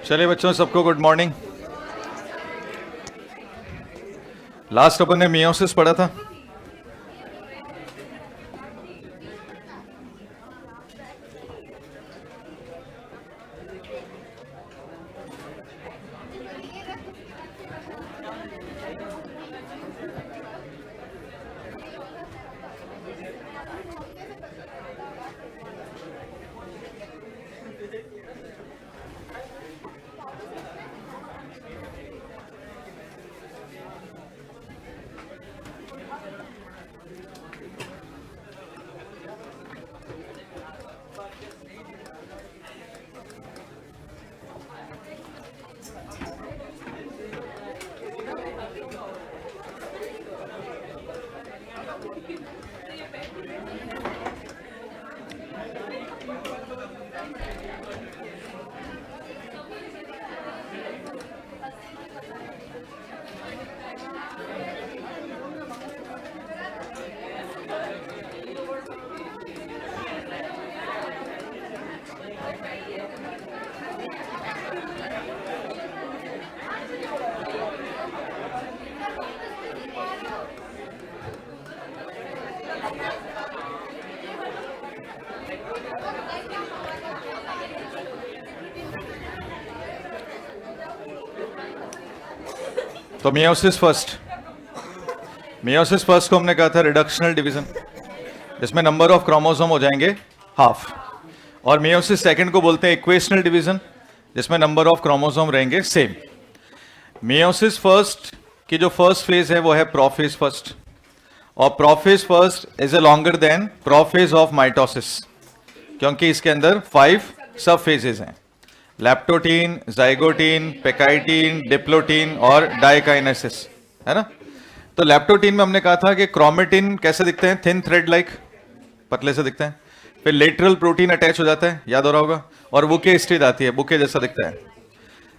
चलिए बच्चों, सबको गुड मॉर्निंग। लास्ट अपन ने मियोसिस पढ़ा था। तो मियोसिस फर्स्ट को हमने कहा था रिडक्शनल डिवीजन, जिसमें नंबर ऑफ क्रोमोसोम हो जाएंगे हाफ। और मियोसिस सेकंड को बोलते हैं इक्वेशनल डिवीजन, जिसमें नंबर ऑफ क्रोमोसोम रहेंगे सेम। मियोसिस फर्स्ट की जो फर्स्ट फेज है वो है प्रोफेज फर्स्ट, और prophase first is a longer than prophase of mitosis, क्योंकि इसके अंदर 5 सब फेजेस हैं: लैप्टोटीन, जाइगोटीन, पेकाइटीन, डिप्लोटीन और डाइकाइनेसिस, है ना। तो लैप्टोटीन में हमने कहा था कि क्रोमेटिन कैसे दिखते हैं, थिन थ्रेड लाइक, पतले से दिखते हैं। फिर लेटरल प्रोटीन अटैच हो जाता है, याद हो रहा होगा, और बुके स्टेज आती है, बुके जैसा दिखता है।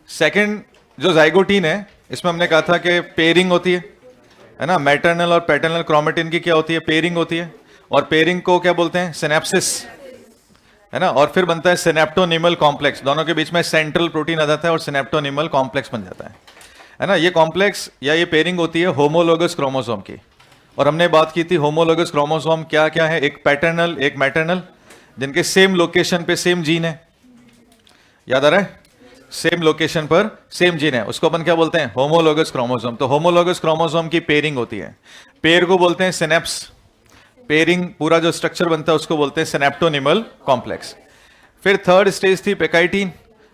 सेकंड जो जाइगोटीन है, इसमें हमने कहा था कि पेयरिंग होती है ना। मैटरनल और पैटर्नल क्रोमेटिन की क्या होती है, पेयरिंग होती है, और पेयरिंग को क्या बोलते हैं, सिनेप्सिस, है ना। और फिर बनता है सिनेप्टोनिमल कॉम्प्लेक्स, दोनों के बीच में सेंट्रल प्रोटीन आ जाता है और सिनेप्टोनिमल कॉम्प्लेक्स बन जाता है ना। ये कॉम्प्लेक्स या ये पेयरिंग होती है होमोलोगस क्रोमोसोम की। और हमने बात की थी होमोलोगस क्रोमोसोम क्या क्या है, एक पैटर्नल एक मैटरनल, जिनके सेम लोकेशन पे सेम जीन है, याद आ रहा है, सेम लोकेशन पर सेम जीन है, उसको अपन क्या बोलते हैं, होमोलोगस क्रोमोसोम। तो होमोलोगस क्रोमोसोम की पेयरिंग होती है, पेयर को बोलते हैं सिनेप्स, पेयरिंग पूरा जो स्ट्रक्चर बनता है उसको बोलते हैं सिनेप्टोनिमल कॉम्प्लेक्स। फिर थर्ड स्टेज थी पेकाइटीन,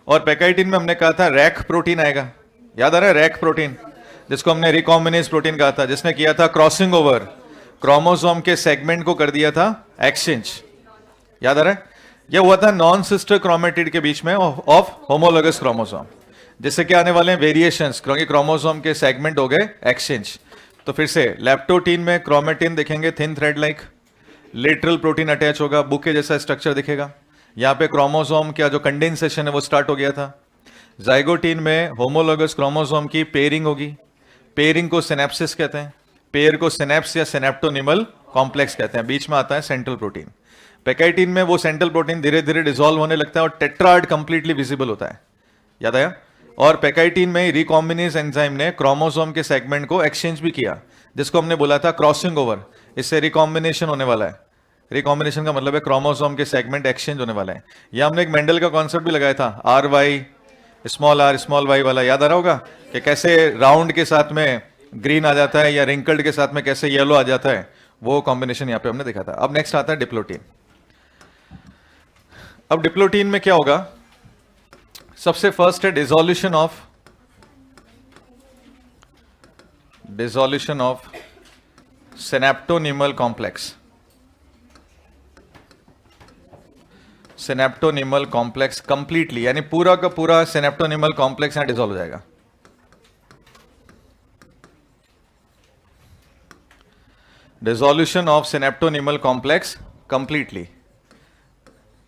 और पेकाइटीन में हमने कहा था रैक प्रोटीन आएगा, याद आ रहा है, रैक प्रोटीन, जिसको हमने रिकॉम्बिनेज प्रोटीन कहा था, जिसने किया था क्रॉसिंग ओवर, क्रोमोसोम के सेगमेंट को कर दिया था एक्सचेंज, याद आ रहा है। यह हुआ था नॉन सिस्टर क्रोमेटिड के बीच में ऑफ होमोलोगस क्रोमोसोम, जिससे क्या आने वाले हैं, वेरिएशंस, क्योंकि क्रोमोसोम के सेगमेंट हो गए एक्सचेंज। तो फिर से लैप्टोटीन में क्रोमेटिन देखेंगे thin thread like, lateral protein attach होगा, बुके जैसा स्ट्रक्चर दिखेगा। यहाँ पे क्रोमोसोम का जो कंडेंसेशन है वो स्टार्ट हो गया था। जाइगोटीन में होमोलोगस क्रोमोसोम की पेयरिंग होगी, पेयरिंग को सिनेप्सिस कहते हैं, पेयर को सिनेप्स या सिनेप्टोनिमल कॉम्प्लेक्स कहते हैं, बीच में आता है सेंट्रल प्रोटीन। पेकाइटीन में वो सेंट्रल प्रोटीन धीरे धीरे डिसॉल्व होने लगता है और टेट्राड कंप्लीटली विजिबल होता है, याद आया। और पेकाइटीन में रिकॉम्बिनेज एंजाइम ने क्रोमोसोम के सेगमेंट को एक्सचेंज भी किया, जिसको हमने बोला था क्रॉसिंग ओवर, इससे रिकॉम्बिनेशन होने वाला है। रिकॉम्बिनेशन का मतलब है क्रोमोसोम के सेगमेंट एक्सचेंज होने वाले हैं। या हमने एक मेंडल का कॉन्सेप्ट भी लगाया था, RY स्मॉल y वाला, याद आ रहा होगा, कि कैसे राउंड के साथ में ग्रीन आ जाता है या रिंकल्ड के साथ में कैसे येलो आ जाता है, वो कॉम्बिनेशन यहाँ पे हमने देखा था। अब नेक्स्ट आता है डिप्लोटीन। अब डिप्लोटीन में क्या होगा, सबसे फर्स्ट है dissolution of synaptonemal complex, synaptonemal complex completely, यानी पूरा का पूरा सिनेप्टोनिमल कॉम्प्लेक्स यहां डिसॉल्व हो जाएगा। Dissolution of synaptonemal complex completely.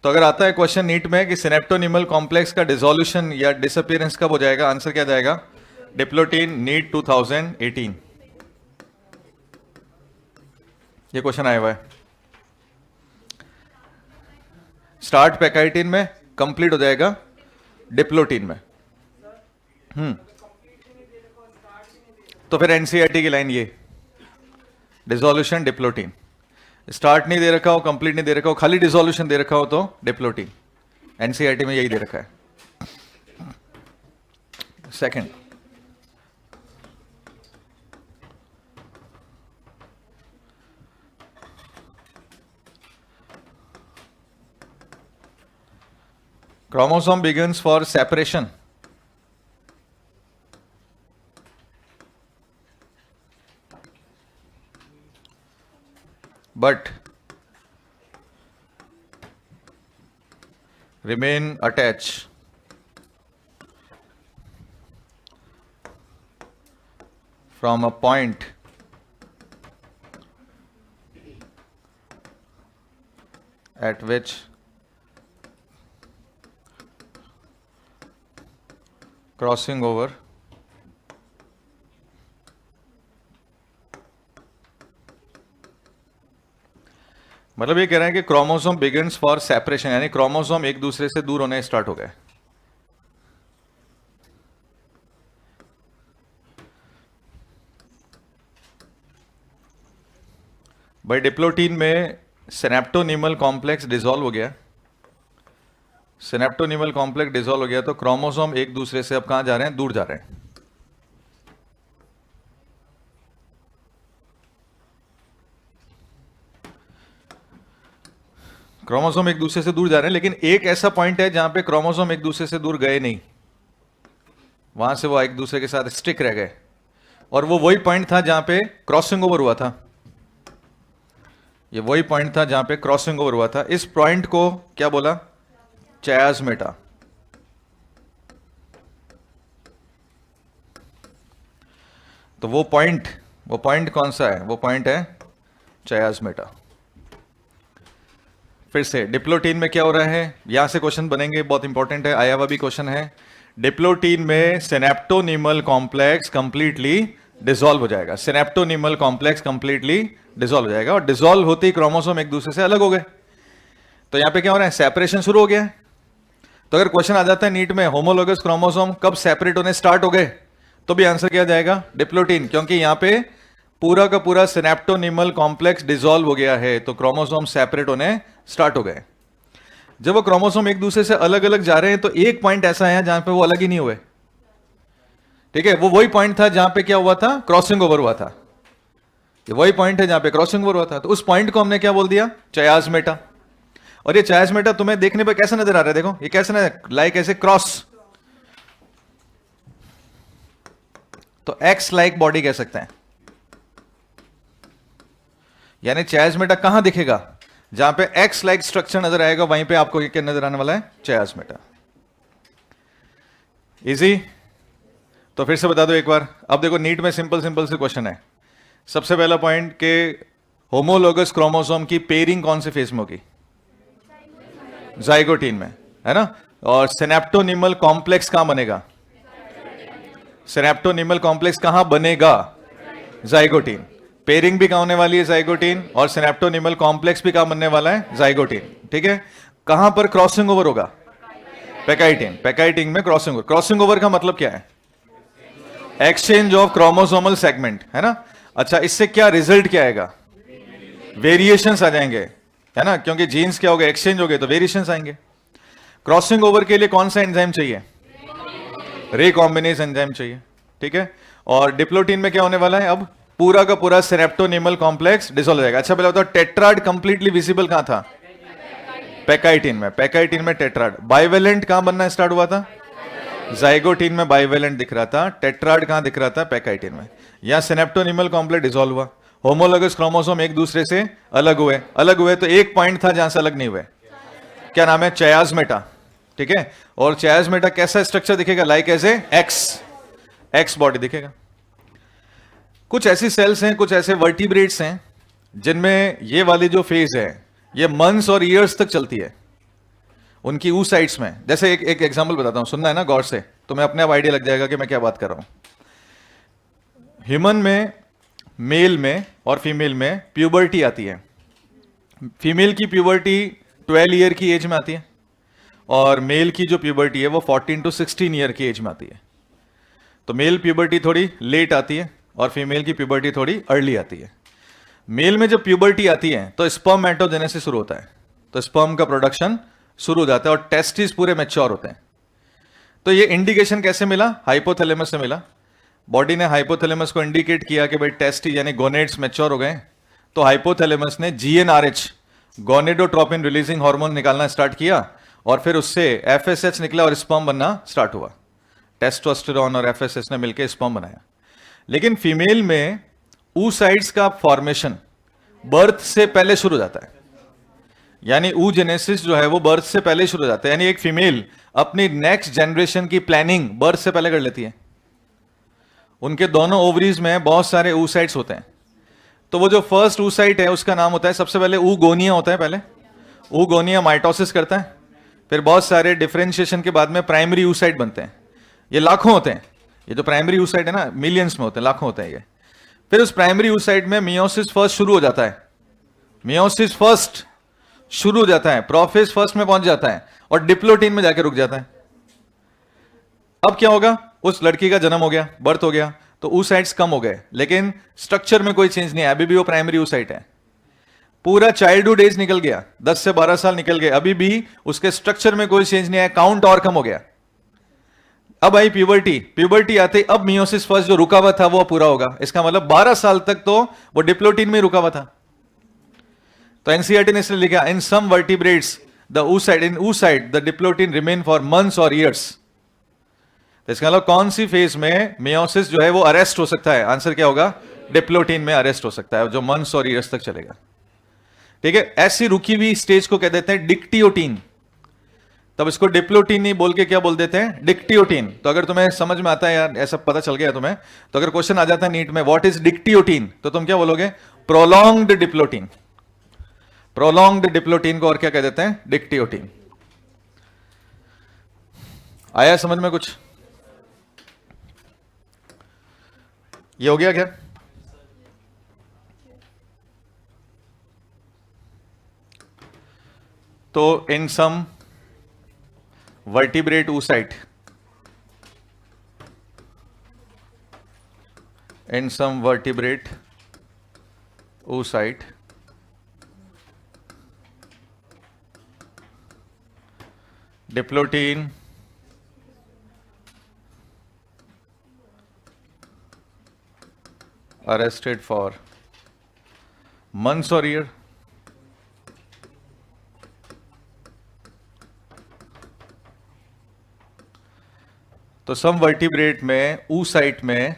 तो अगर आता है क्वेश्चन नीट में कि सिनेप्टोनिमल कॉम्प्लेक्स का डिसोल्यूशन या डिसअपीयरेंस कब हो जाएगा, आंसर क्या जाएगा, डिप्लोटीन नीट 2018, ये क्वेश्चन आया हुआ है। स्टार्ट पैकाइटिन में, कंप्लीट हो जाएगा डिप्लोटीन में। तो फिर एनसीईआरटी की लाइन ये, डिसोल्यूशन डिप्लोटीन। स्टार्ट नहीं दे रखा हो, कंप्लीट नहीं दे रखा हो, खाली डिसोल्यूशन दे रखा हो तो डिप्लोटीन। एनसीईआरटी में यही दे रखा है। Second, chromosome begins for separation, but remain attached from a point at which crossing over मतलब ये कह रहे हैं कि क्रोमोसोम बिगिंस फॉर सेपरेशन, यानी क्रोमोसोम एक दूसरे से दूर होने स्टार्ट हो गए। भाई डिप्लोटीन में सिनेप्टोनिमल कॉम्प्लेक्स डिसॉल्व हो गया। सिनेप्टोनिमल कॉम्प्लेक्स डिसॉल्व हो गया तो क्रोमोसोम एक दूसरे से अब कहां जा रहे हैं? दूर जा रहे हैं। क्रोमोसोम एक दूसरे से दूर जा रहे हैं, लेकिन एक ऐसा पॉइंट है जहां पे क्रोमोसोम एक दूसरे से दूर गए नहीं, वहां से वो एक दूसरे के साथ स्टिक रह गए, और वो वही पॉइंट था जहां पे क्रॉसिंग ओवर हुआ था। ये वही पॉइंट था जहां पे क्रॉसिंग ओवर हुआ था। इस पॉइंट को क्या बोला? चायास्मेटा। तो वो पॉइंट कौन सा है? वो पॉइंट है चायास्मेटा। फिर से डिप्लोटीन में क्या हो रहा है? यहां से क्वेश्चन बनेंगे, बहुत इंपॉर्टेंट है, आया हुआ भी क्वेश्चन है। डिप्लोटीन में सिनेप्टोनिमल कॉम्प्लेक्स कंप्लीटली डिसॉल्व हो जाएगा। सिनेप्टोनिमल कॉम्प्लेक्स कंप्लीटली डिसॉल्व हो जाएगा, और डिसॉल्व होते ही क्रोमोसोम एक दूसरे से अलग हो गए। तो यहां पे क्या हो रहा है? सेपरेशन शुरू हो गया है। तो अगर क्वेश्चन आ जाता है नीट में, होमोलोगस क्रोमोसोम कब सेपरेट होने स्टार्ट हो गए, तो भी आंसर क्या जाएगा? डिप्लोटीन, क्योंकि यहां पे पूरा का पूरा सिनेप्टोनिमल कॉम्प्लेक्स डिसॉल्व हो गया है, तो क्रोमोसोम सेपरेट होने स्टार्ट हो गए। जब वो क्रोमोसोम एक दूसरे से अलग अलग जा रहे हैं तो एक पॉइंट ऐसा है जहां पे वो अलग ही नहीं हुए। ठीक है, वो वही पॉइंट था जहां पे क्या हुआ था? क्रॉसिंग ओवर हुआ था। ये वही पॉइंट है जहां पे क्रॉसिंग ओवर हुआ था। तो उस पॉइंट को हमने क्या बोल दिया? चायास्मेटा। और ये चायास्मेटा तुम्हें देखने पे कैसा नजर आ रहा है? देखो ये कैसे नजर, लाइक ऐसे क्रॉस, तो एक्स लाइक बॉडी कह सकते हैं। यानी चायास्मेटा कहां दिखेगा? जहां पे एक्स लाइक स्ट्रक्चर नजर आएगा, वहीं पे आपको क्या नजर आने वाला है? चायास्मेटा। इजी? तो फिर से बता दो एक बार। अब देखो नीट में सिंपल से क्वेश्चन है। सबसे पहला पॉइंट के होमोलोगस क्रोमोसोम की पेयरिंग कौन से फेज में होगी? जाइगोटीन में, है ना। और सिनेप्टोनिमल कॉम्प्लेक्स कहां बनेगा? सिनेप्टोनिमल कॉम्प्लेक्स कहां बनेगा? जाइगोटीन। पेयरिंग भी कहां होने वाली है? जाइगोटीन। और सिनेप्टोनिमल कॉम्प्लेक्स भी कहां बनने वाला है? जाइगोटीन। ठीक है, कहां पर क्रॉसिंग ओवर होगा? पैकाइटिन। पैकाइटिन में क्रॉसिंग ओवर। क्रॉसिंग ओवर का मतलब क्या है? एक्सचेंज ऑफ क्रोमोसोमल सेगमेंट, है ना। अच्छा, इससे क्या रिजल्ट क्या आएगा? वेरिएशंस आ जाएंगे, है ना, क्योंकि जीन्स क्या हो गए? एक्सचेंज हो गए, तो वेरिएशंस आएंगे। क्रॉसिंग ओवर के लिए कौन सा एंजाइम चाहिए? रिकॉम्बिनेज एंजाइम चाहिए। ठीक है, और डिप्लोटीन में क्या होने वाला है? अब पूरा का पूरा सिनेप्टोनिमल कॉम्प्लेक्स डिसॉल्व हो जाएगा। अच्छा पहले बताओ, टेट्राड कंप्लीटली विजिबल कहां था? पैकाइटिन में। पैकाइटिन में टेट्राड। बाइवेलेंट कहां बनना स्टार्ट हुआ था? जाइगोटीन में बाइवेलेंट दिख रहा था। टेट्राड कहां दिख रहा था? पैकाइटिन में। यहां सिनेप्टोनिमल कॉम्प्लेक्स डिसॉल्व हुआ, होमोलोगस क्रोमोसोम एक दूसरे से अलग हुए तो एक पॉइंट था जहां से अलग नहीं हुए, क्या नाम है? चायास्मेटा। ठीक है, और चायास्मेटा कैसा स्ट्रक्चर दिखेगा? लाइक ऐसे एक्स बॉडी दिखेगा। कुछ ऐसी सेल्स हैं, कुछ ऐसे वर्टिब्रेट्स हैं जिनमें ये वाली जो फेज है ये मंथ्स और ईयर्स तक चलती है उनकी oocytes में। जैसे एक एग्जांपल बताता हूं, सुनना है ना गौर से, तो मैं अपने आप आइडिया लग जाएगा कि मैं क्या बात कर रहा हूं। ह्यूमन में, मेल में और फीमेल में प्यूबर्टी आती है। फीमेल की प्यूबर्टी 12 ईयर की एज में आती है, और मेल की जो प्यूबर्टी है वो 14 to 16 ईयर की एज में आती है। तो मेल प्यूबर्टी थोड़ी लेट आती है और फीमेल की प्यूबर्टी थोड़ी अर्ली आती है। मेल में जब प्यूबर्टी आती है तो स्पर्मेटोजेनेसिस शुरू होता है, तो स्पर्म का प्रोडक्शन शुरू हो जाता है और टेस्टिस पूरे मैच्योर होते हैं। तो ये इंडिकेशन कैसे मिला? हाइपोथैलेमस से मिला। बॉडी ने हाइपोथैलेमस को इंडिकेट किया कि भाई टेस्टिस यानी गोनेड्स मैच्योर हो गए, तो हाइपोथैलेमस ने GnRH गोनेडोट्रोपिन रिलीजिंग हार्मोन निकालना स्टार्ट किया और फिर उससे FSH निकला और स्पर्म बनना स्टार्ट हुआ। टेस्टोस्टेरोन और FSH ने मिलकर स्पर्म बनाया। लेकिन फीमेल में oocytes का फॉर्मेशन बर्थ से पहले शुरू हो जाता है, यानी oogenesis जो है वो बर्थ से पहले शुरू हो जाता है। यानी एक फीमेल अपनी नेक्स्ट जनरेशन की प्लानिंग बर्थ से पहले कर लेती है। उनके दोनों ओवरीज में बहुत सारे oocytes होते हैं। तो वो जो फर्स्ट oocyte है उसका नाम होता है, सबसे पहले oogonia होता है। पहले oogonia माइटोसिस करता है, फिर बहुत सारे डिफरेंशिएशन के बाद में प्राइमरी oocyte बनते हैं। ये लाखों होते हैं, ये जो प्राइमरी oocyte है ना, मिलियंस में होते हैं, लाखों होते हैं ये। फिर उस प्राइमरी oocyte में मियोसिस फर्स्ट शुरू हो जाता है, मियोसिस फर्स्ट शुरू हो जाता है, प्रोफेज फर्स्ट में पहुंच जाता है और डिप्लोटीन में जाके रुक जाता है। अब क्या होगा? उस लड़की का जन्म हो गया, बर्थ हो गया, तो oocytes कम हो गए, लेकिन स्ट्रक्चर में कोई चेंज नहीं है, अभी भी वो प्राइमरी oocyte है। पूरा चाइल्डहुड एज निकल गया, 10 से 12 साल निकल गए, अभी भी उसके स्ट्रक्चर में कोई चेंज नहीं आया, काउंट और कम हो गया। अब आई प्यूबर्टी, प्यूबर्टी आते अब मियोसिस फर्स्ट जो रुका हुआ था वो पूरा होगा। इसका मतलब 12 साल तक तो वो डिप्लोटीन में रुका हुआ था। तो एनसीईआरटी ने इसलिए लिखा, in some vertebrates the oocyte in oocyte the diplotene remain for months और ईयर्स। तो इसका मतलब कौन सी फेज में मियोसिस जो है वो अरेस्ट हो सकता है? आंसर क्या होगा? डिप्लोटीन में अरेस्ट हो सकता है, जो मंथ्स और ईयर्स तक चलेगा। ठीक है, ऐसी रुकी हुई स्टेज को कह देते हैं डिक्टियोटीन। तब इसको डिप्लोटीन नहीं बोल के क्या बोल देते हैं? डिक्टियोटीन। तो अगर तुम्हें समझ में आता है यार, ऐसा पता चल गया तुम्हें, तो अगर क्वेश्चन आ जाता है नीट में व्हाट इज डिक्टियोटीन, तो तुम क्या बोलोगे? Prolonged diplotene. प्रोलॉन्ग्ड डिप्लोटीन को और क्या कह देते हैं? डिक्टियोटीन। आया समझ में कुछ? ये हो गया क्या? तो इन सम vertebrate oocyte, in some vertebrate oocyte diplotene arrested for months or year, तो सम वर्टिब्रेट में oocyte में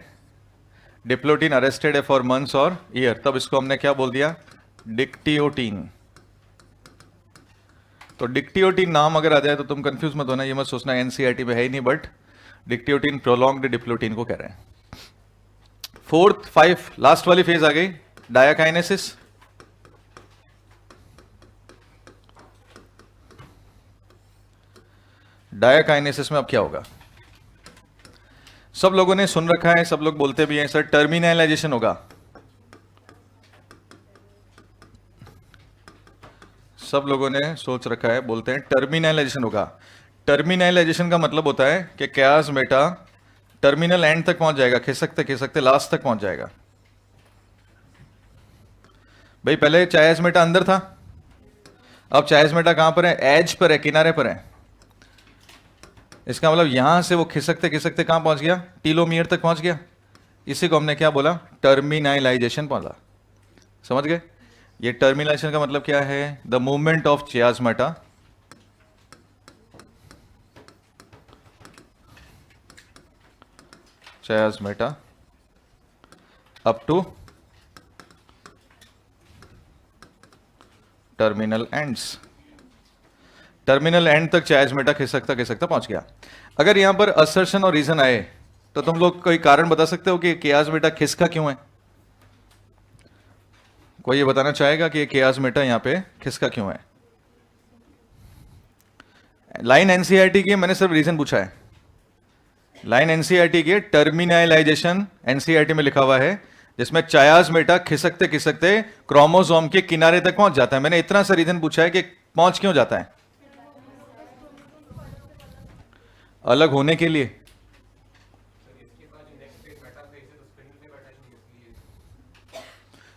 डिप्लोटीन अरेस्टेड है फॉर मंथ्स और ईयर, तब इसको हमने क्या बोल दिया? डिक्टियोटीन। तो डिक्टियोटीन नाम अगर आ जाए तो तुम कंफ्यूज मत होना, ये मत सोचना एनसीईआरटी में है ही नहीं, बट डिक्टियोटीन प्रोलॉन्ग्ड डिप्लोटीन को कह रहे हैं। 4th 5 लास्ट वाली फेज आ गई, डायाकाइनेसिस। डायाकाइनेसिस में अब क्या होगा? सब लोगों ने सुन रखा है, सब लोग बोलते भी हैं सर टर्मिनलाइजेशन होगा। सब लोगों ने सोच रखा है, बोलते हैं टर्मिनलाइजेशन होगा। टर्मिनलाइजेशन का मतलब होता है कि क्याज़ मेटा टर्मिनल एंड तक पहुंच जाएगा, खिसकते खिसकते लास्ट तक पहुंच जाएगा। भाई पहले चायज़-मेटा अंदर था, अब चायज़-मेटा कहां पर है? एज पर है, किनारे पर है। इसका मतलब यहां से वो खिसकते खिसकते कहां पहुंच गया? टीलोमियर तक पहुंच गया। इसी को हमने क्या बोला? टर्मिनलाइजेशन बोला। समझ गए? ये टर्मिनलाइजेशन का मतलब क्या है? The movement of chiasmata up to terminal ends. Terminal end तक चायज़-मेटा खिसकता खिसकता पहुंच गया। अगर यहां पर असर्शन और रीजन आए तो तुम लोग कोई कारण बता सकते हो कि चायज़-मेटा खिसका क्यों है? कोई ये बताना चाहेगा कि चायज़-मेटा यहां पे खिसका क्यों है? लाइन एनसीईआरटी की, मैंने सिर्फ रीजन पूछा है। लाइन एनसीईआरटी की टर्मिनलाइजेशन एनसीईआरटी में लिखा हुआ है, जिसमें चायज़-मेटा खिसकते खिसकते क्रोमोसोम के किनारे तक पहुंच जाता है। मैंने इतना सा रीजन पूछा है कि पहुंच क्यों जाता है? अलग होने के लिए।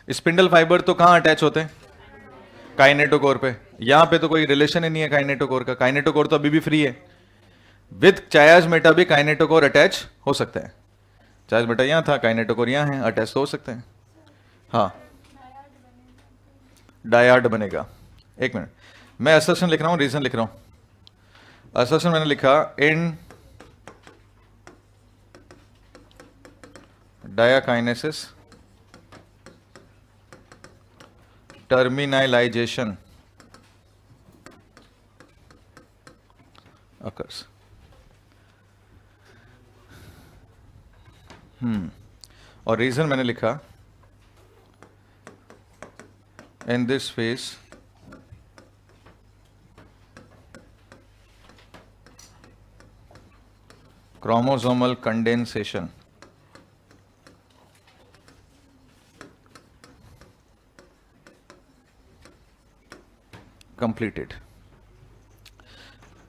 स्पिंडल फाइबर तो कहां अटैच होते हैं? काइनेटोकोर पे। यहां पे तो कोई रिलेशन ही नहीं है काइनेटोकोर का, काइनेटोकोर तो अभी भी फ्री है। विद चायाजमेटा भी काइनेटोकोर अटैच हो सकता है। चायाजमेटा यहां था, काइनेटोकोर यहां है, अटैच तो हो सकते हैं। हाँ, डायाड बनेगा। एक मिनट, मैं असर्शन लिख रहा हूं, रीजन लिख रहा हूं। असर्शन मैंने लिखा इन डायाकाइनेसिस terminalization occurs. और रीजन मैंने लिखा in this phase chromosomal condensation completed.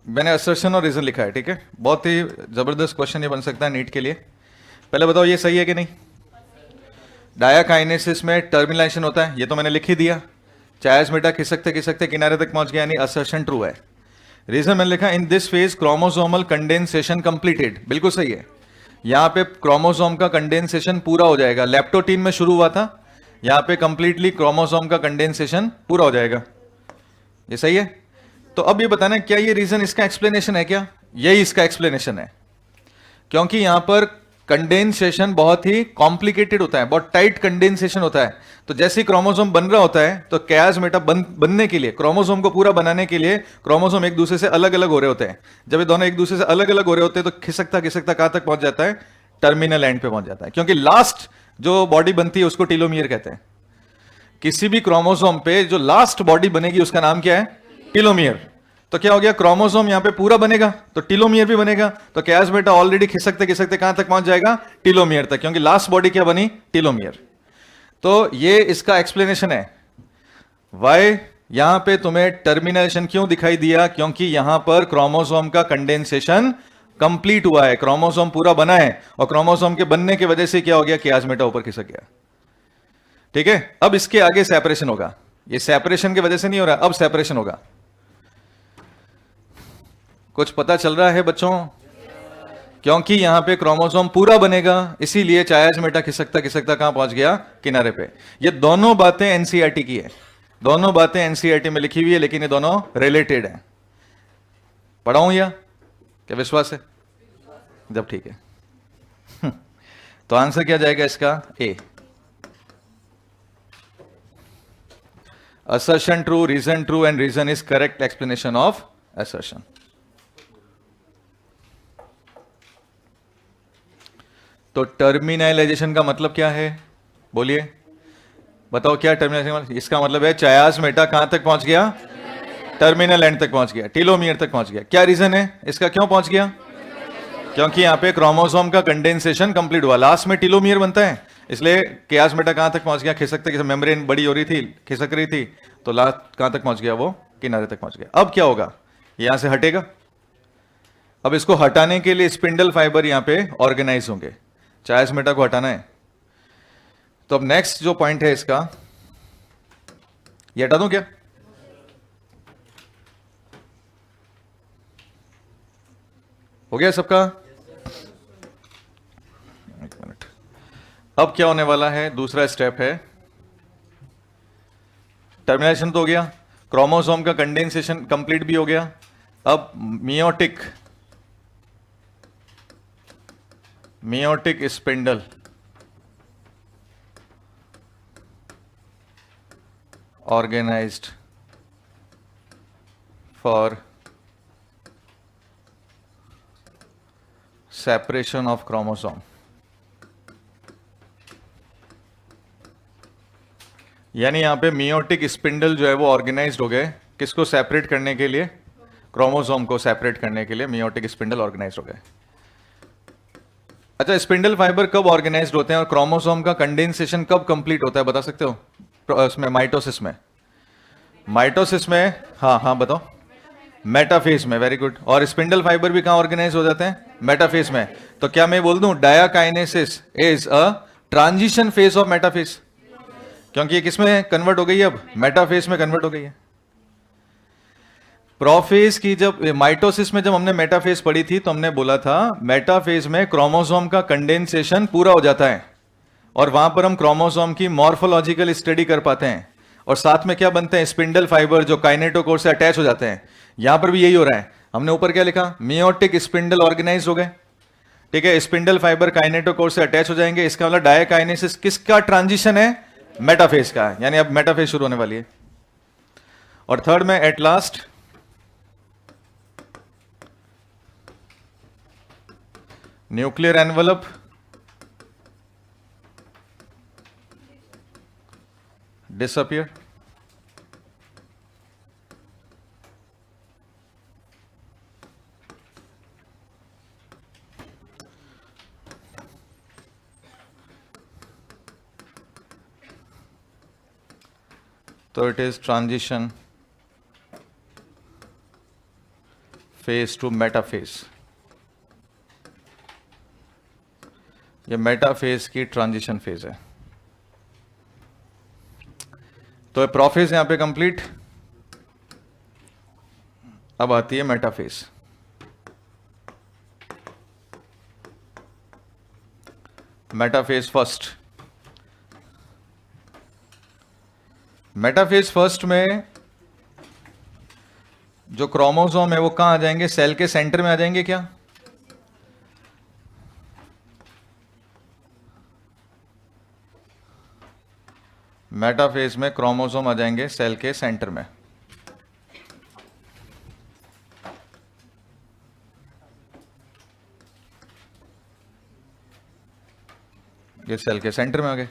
मैंने असर्शन और रीजन लिखा है, ठीक है। बहुत ही जबरदस्त क्वेश्चन ये बन सकता है नीट के लिए। पहले बताओ ये सही है कि नहीं? डायाकाइनेसिस में टर्मिनेशन होता है, ये तो मैंने लिख ही दिया। चायाजमेटा खिसकते किनारे तक पहुंच गया, यानी असर्शन ट्रू है। रीजन मैंने लिखा in this phase chromosomal condensation completed, बिल्कुल सही है। यहां पे क्रोमोसोम का कंडेंसेशन पूरा हो जाएगा। लेप्टोटीन में शुरू हुआ था, यहां पे कंप्लीटली क्रोमोसोम का कंडेंसेशन पूरा हो जाएगा। ये सही है। तो अब ये बताना क्या ये रीजन इसका एक्सप्लेनेशन है क्या? यही इसका एक्सप्लेनेशन है, क्योंकि यहां पर कंडेंसेशन बहुत ही कॉम्प्लिकेटेड होता है, बहुत टाइट कंडेंसेशन होता है। तो जैसे ही क्रोमोसोम बन रहा होता है तो चायाजमेटा बनने के लिए, क्रोमोसोम को पूरा बनाने के लिए क्रोमोसोम एक दूसरे से अलग अलग हो रहे होते हैं। जब ये दोनों एक दूसरे से अलग अलग हो रहे होते हैं तो खिसकता कहां तक पहुंच जाता है? टर्मिनल एंड पे पहुंच जाता है, क्योंकि लास्ट जो बॉडी बनती है उसको टीलोमियर कहते हैं। किसी भी क्रोमोसोम पे जो लास्ट बॉडी बनेगी उसका नाम क्या है? टीलोमियर। तो क्या हो गया, क्रोमोसोम यहां पे पूरा बनेगा तो टीलोमियर भी बनेगा। तो चायाजमेटा ऑलरेडी खिसकते कहां तक पहुंच जाएगा? टीलोमियर तक, क्योंकि लास्ट बॉडी क्या बनी? टीलोमियर। तो ये इसका एक्सप्लेनेशन है वाई यहां पे तुम्हें टर्मिनेशन क्यों दिखाई दिया, क्योंकि यहां पर क्रोमोसोम का कंडेंसेशन कंप्लीट हुआ है, क्रोमोसोम पूरा बना है, और क्रोमोसोम के बनने की वजह से क्या हो गया? चायाजमेटा ऊपर खिसक गया। ठीक है, अब इसके आगे सेपरेशन होगा। ये सेपरेशन की वजह से नहीं हो रहा, अब सेपरेशन होगा। कुछ पता चल रहा है बच्चों? क्योंकि यहां पे क्रोमोसोम पूरा बनेगा, इसीलिए चायाजमेटा खिसकता कहां पहुंच गया? किनारे पे। ये दोनों बातें एनसीईआरटी की है, दोनों बातें एनसीईआरटी में लिखी हुई है, लेकिन ये दोनों रिलेटेड है। पढ़ाऊं या क्या विश्वास है? जब ठीक है तो आंसर क्या जाएगा इसका? ए। Assertion true, reason true, and reason is correct explanation of assertion. तो टर्मिनलाइजेशन का मतलब क्या है? बोलिए, बताओ क्या टर्मिनलाइजेशन? इसका मतलब है चायाजमेटा कहां तक पहुंच गया? टर्मिनल एंड तक पहुंच गया, टीलोमियर तक पहुंच गया। क्या रीजन है इसका, क्यों पहुंच गया? क्योंकि यहां पे क्रोमोसोम का कंडेंसेशन कंप्लीट हुआ, लास्ट में टीलोमियर बनता है, इसलिए चायाजमेटा कहां तक पहुंच गया? खिसकते मेम्ब्रेन बड़ी हो रही थी, खिसक रही थी, तो लास्ट कहां तक पहुंच गया? वो किनारे तक पहुंच गया। अब क्या होगा? यहां से हटेगा। अब इसको हटाने के लिए स्पिंडल फाइबर यहां पे ऑर्गेनाइज होंगे, चायाजमेटा को हटाना है। तो अब नेक्स्ट जो पॉइंट है इसका, ये हटा दूं क्या? हो गया सबका? एक मिनट। अब क्या होने वाला है? दूसरा स्टेप है, टर्मिनेशन तो हो गया, क्रोमोसोम का कंडेंसेशन कंप्लीट भी हो गया। अब meiotic spindle organised for separation of chromosome. यानी यहां पे मियोटिक स्पिंडल जो है वो ऑर्गेनाइज्ड हो गए, किसको सेपरेट करने के लिए? क्रोमोसोम को सेपरेट करने के लिए मियोटिक स्पिंडल ऑर्गेनाइज्ड हो गए। अच्छा, स्पिंडल फाइबर कब ऑर्गेनाइज्ड होते हैं और क्रोमोसोम का कंडेंसेशन कब कंप्लीट होता है, बता सकते हो? उसमें माइटोसिस में हाँ हाँ बताओ। मेटाफेज में, वेरी गुड। और स्पिंडल फाइबर भी कहाँ ऑर्गेनाइज हो जाते हैं? मेटाफेज में। तो क्या मैं बोल दूं diakinesis is a transition phase of metaphase, क्योंकि ये किसमें कन्वर्ट हो गई है? अब मेटाफेज में कन्वर्ट हो गई है। प्रोफेज की जब माइटोसिस में जब हमने मेटाफेज पढ़ी थी तो हमने बोला था मेटाफेज में क्रोमोसोम का कंडेंसेशन पूरा हो जाता है और वहां पर हम क्रोमोसोम की मॉर्फोलॉजिकल स्टडी कर पाते हैं और साथ में क्या बनते हैं? स्पिंडल फाइबर जो काइनेटोकोर से अटैच हो जाते हैं। यहां पर भी यही हो रहा है। हमने ऊपर क्या लिखा? मियोटिक स्पिंडल ऑर्गेनाइज हो गए, ठीक है। स्पिंडल फाइबर काइनेटोकोर से अटैच हो जाएंगे। इसका मतलब डायकाइनेसिस किसका ट्रांजिशन है? मेटाफेज का। यानी अब मेटाफेज शुरू होने वाली है। और थर्ड में at last nuclear envelope disappear. तो it is transition phase to metaphase. ये मेटाफेज की ट्रांजिशन फेज है। तो प्रोफेज यहां पे कंप्लीट। अब आती है metaphase. Metaphase first. Metaphase first में जो क्रोमोसोम है वो कहां आ जाएंगे? सेल के सेंटर में आ जाएंगे क्या? मेटाफेज में क्रोमोसोम आ जाएंगे सेल के सेंटर में। ये सेल के सेंटर में आ गए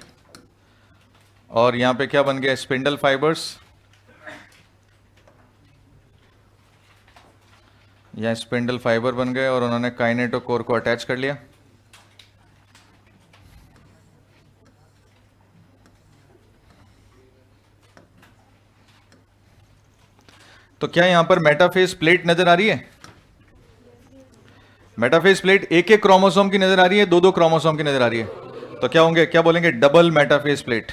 और यहां पे क्या बन गया? Spindle fibres. यहां स्पिंडल फाइबर बन गए और उन्होंने काइनेटोकोर को अटैच कर लिया। तो क्या यहां पर मेटाफेज प्लेट नजर आ रही है? मेटाफेज प्लेट एक एक क्रोमोसोम की नजर आ रही है, दो दो क्रोमोसोम की नजर आ रही है। तो क्या होंगे? क्या बोलेंगे? Double metaphase plate.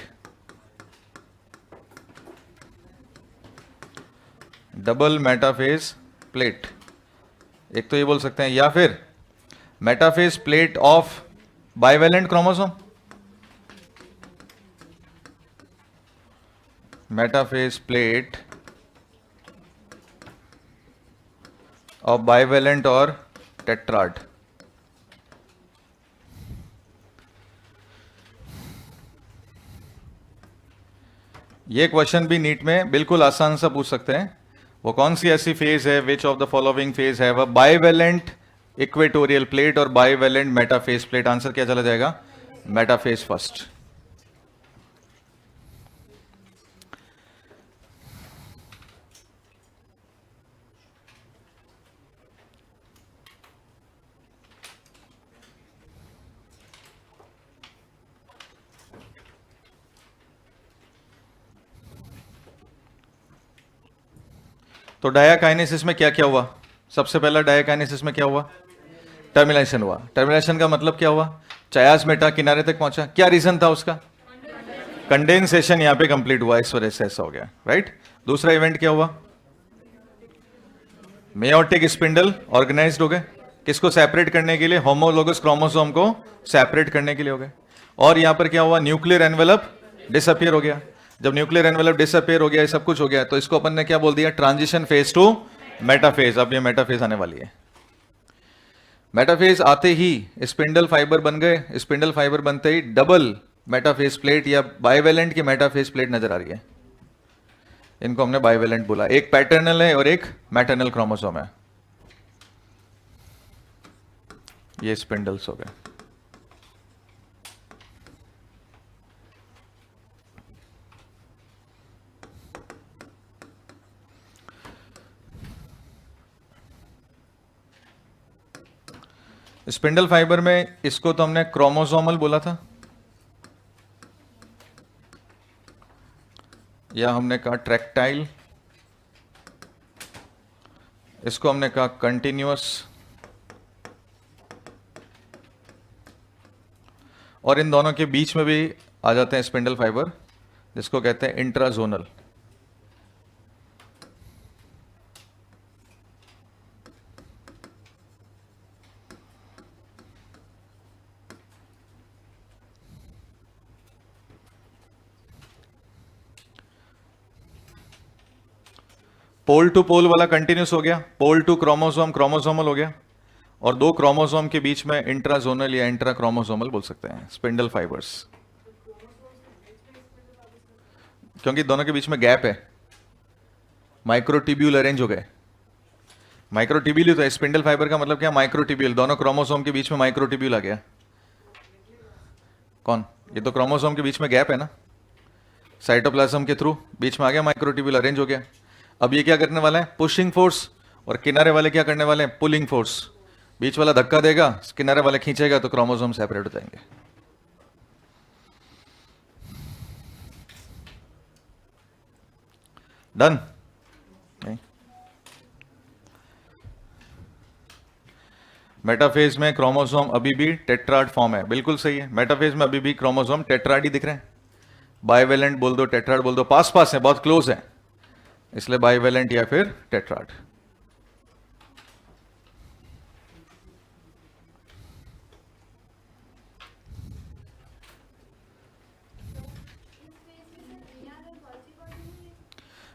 Double metaphase plate, एक तो ये बोल सकते हैं, या फिर metaphase plate of bivalent chromosome. Metaphase plate of bivalent और टेट्राड। ये क्वेश्चन भी नीट में बिल्कुल आसान सा पूछ सकते हैं। वो कौन सी ऐसी फेज है? Which of the following phase है वह बाइवेलेंट इक्वेटोरियल प्लेट और बाइवेलेंट मेटाफेज प्लेट? आंसर क्या चला जाएगा? Metaphase first. तो डायाकाइनेसिस में क्या क्या हुआ? सबसे पहला डायाकाइनेसिस में क्या हुआ? टर्मिनेशन हुआ। टर्मिनेशन का मतलब क्या हुआ? चायास मेटा किनारे तक पहुंचा। क्या रीजन था उसका? कंडेंसेशन यहां पे कंप्लीट हुआ, इस वजह से ऐसा हो गया, राइट। दूसरा इवेंट क्या हुआ? मेयोटिक स्पिंडल ऑर्गेनाइज्ड हो गए, किसको सेपरेट करने के लिए? होमोलोगस क्रोमोसोम को सेपरेट करने के लिए हो गए। और यहां पर क्या हुआ? न्यूक्लियर एनवेलप डिसअपियर हो गया। जब न्यूक्लियर एनवेलप डिसअपियर हो गया, ये सब कुछ हो गया, तो इसको अपन ने क्या बोल दिया? Transition phase to metaphase. अब ये मेटाफेज आने वाली है। मेटाफेज आते ही स्पिंडल फाइबर बन गए। स्पिंडल फाइबर बनते ही डबल मेटाफेज प्लेट या बाइवेलेंट की मेटाफेज प्लेट नजर आ रही है। इनको हमने बाइवेलेंट बोला। एक पैटर्नल है और एक मैटरनल क्रोमोसोम है। ये स्पिंडल्स हो गए। स्पिंडल फाइबर में इसको तो हमने क्रोमोसोमल बोला था, या हमने कहा ट्रैक्टाइल इसको हमने कहा कंटिन्यूअस, और इन दोनों के बीच में भी आ जाते हैं स्पिंडल फाइबर, जिसको कहते हैं इंट्राजोनल। पोल टू पोल वाला कंटिन्यूस हो गया, पोल टू क्रोमोसोम क्रोमोसोमल हो गया, और दो क्रोमोसोम के बीच में इंट्राजोनल या इंट्रा क्रोमोसोमल बोल सकते हैं स्पिंडल फाइबर्स, क्योंकि दोनों के बीच में गैप है। माइक्रोट्यूब्यूल अरेंज हो गए, माइक्रोट्यूब्यूल ही तो है। स्पिंडल फाइबर का मतलब क्या, माइक्रोट्यूब्यूल, दोनों क्रोमोसोम के बीच में माइक्रोट्यूब्यूल आ गया। कौन, ये तो क्रोमोसोम के बीच में गैप है ना, साइटोप्लाज्म के थ्रू बीच में आ गया, माइक्रोट्यूब्यूल अरेंज हो गया। अब ये क्या करने वाला है, पुशिंग फोर्स, और किनारे वाले क्या करने वाले हैं, पुलिंग फोर्स। बीच वाला धक्का देगा, किनारे वाले खींचेगा, तो क्रोमोसोम सेपरेट हो जाएंगे। डन? नहीं। मेटाफेज में क्रोमोसोम अभी भी टेट्राड फॉर्म है, बिल्कुल सही है। मेटाफेज में अभी भी क्रोमोसोम टेट्राड ही दिख रहे हैं। बाइवेलेंट बोल दो, टेट्राड बोल दो, पास पास है, बहुत क्लोज है, इसलिए बाइवेलेंट या फिर टेट्राड।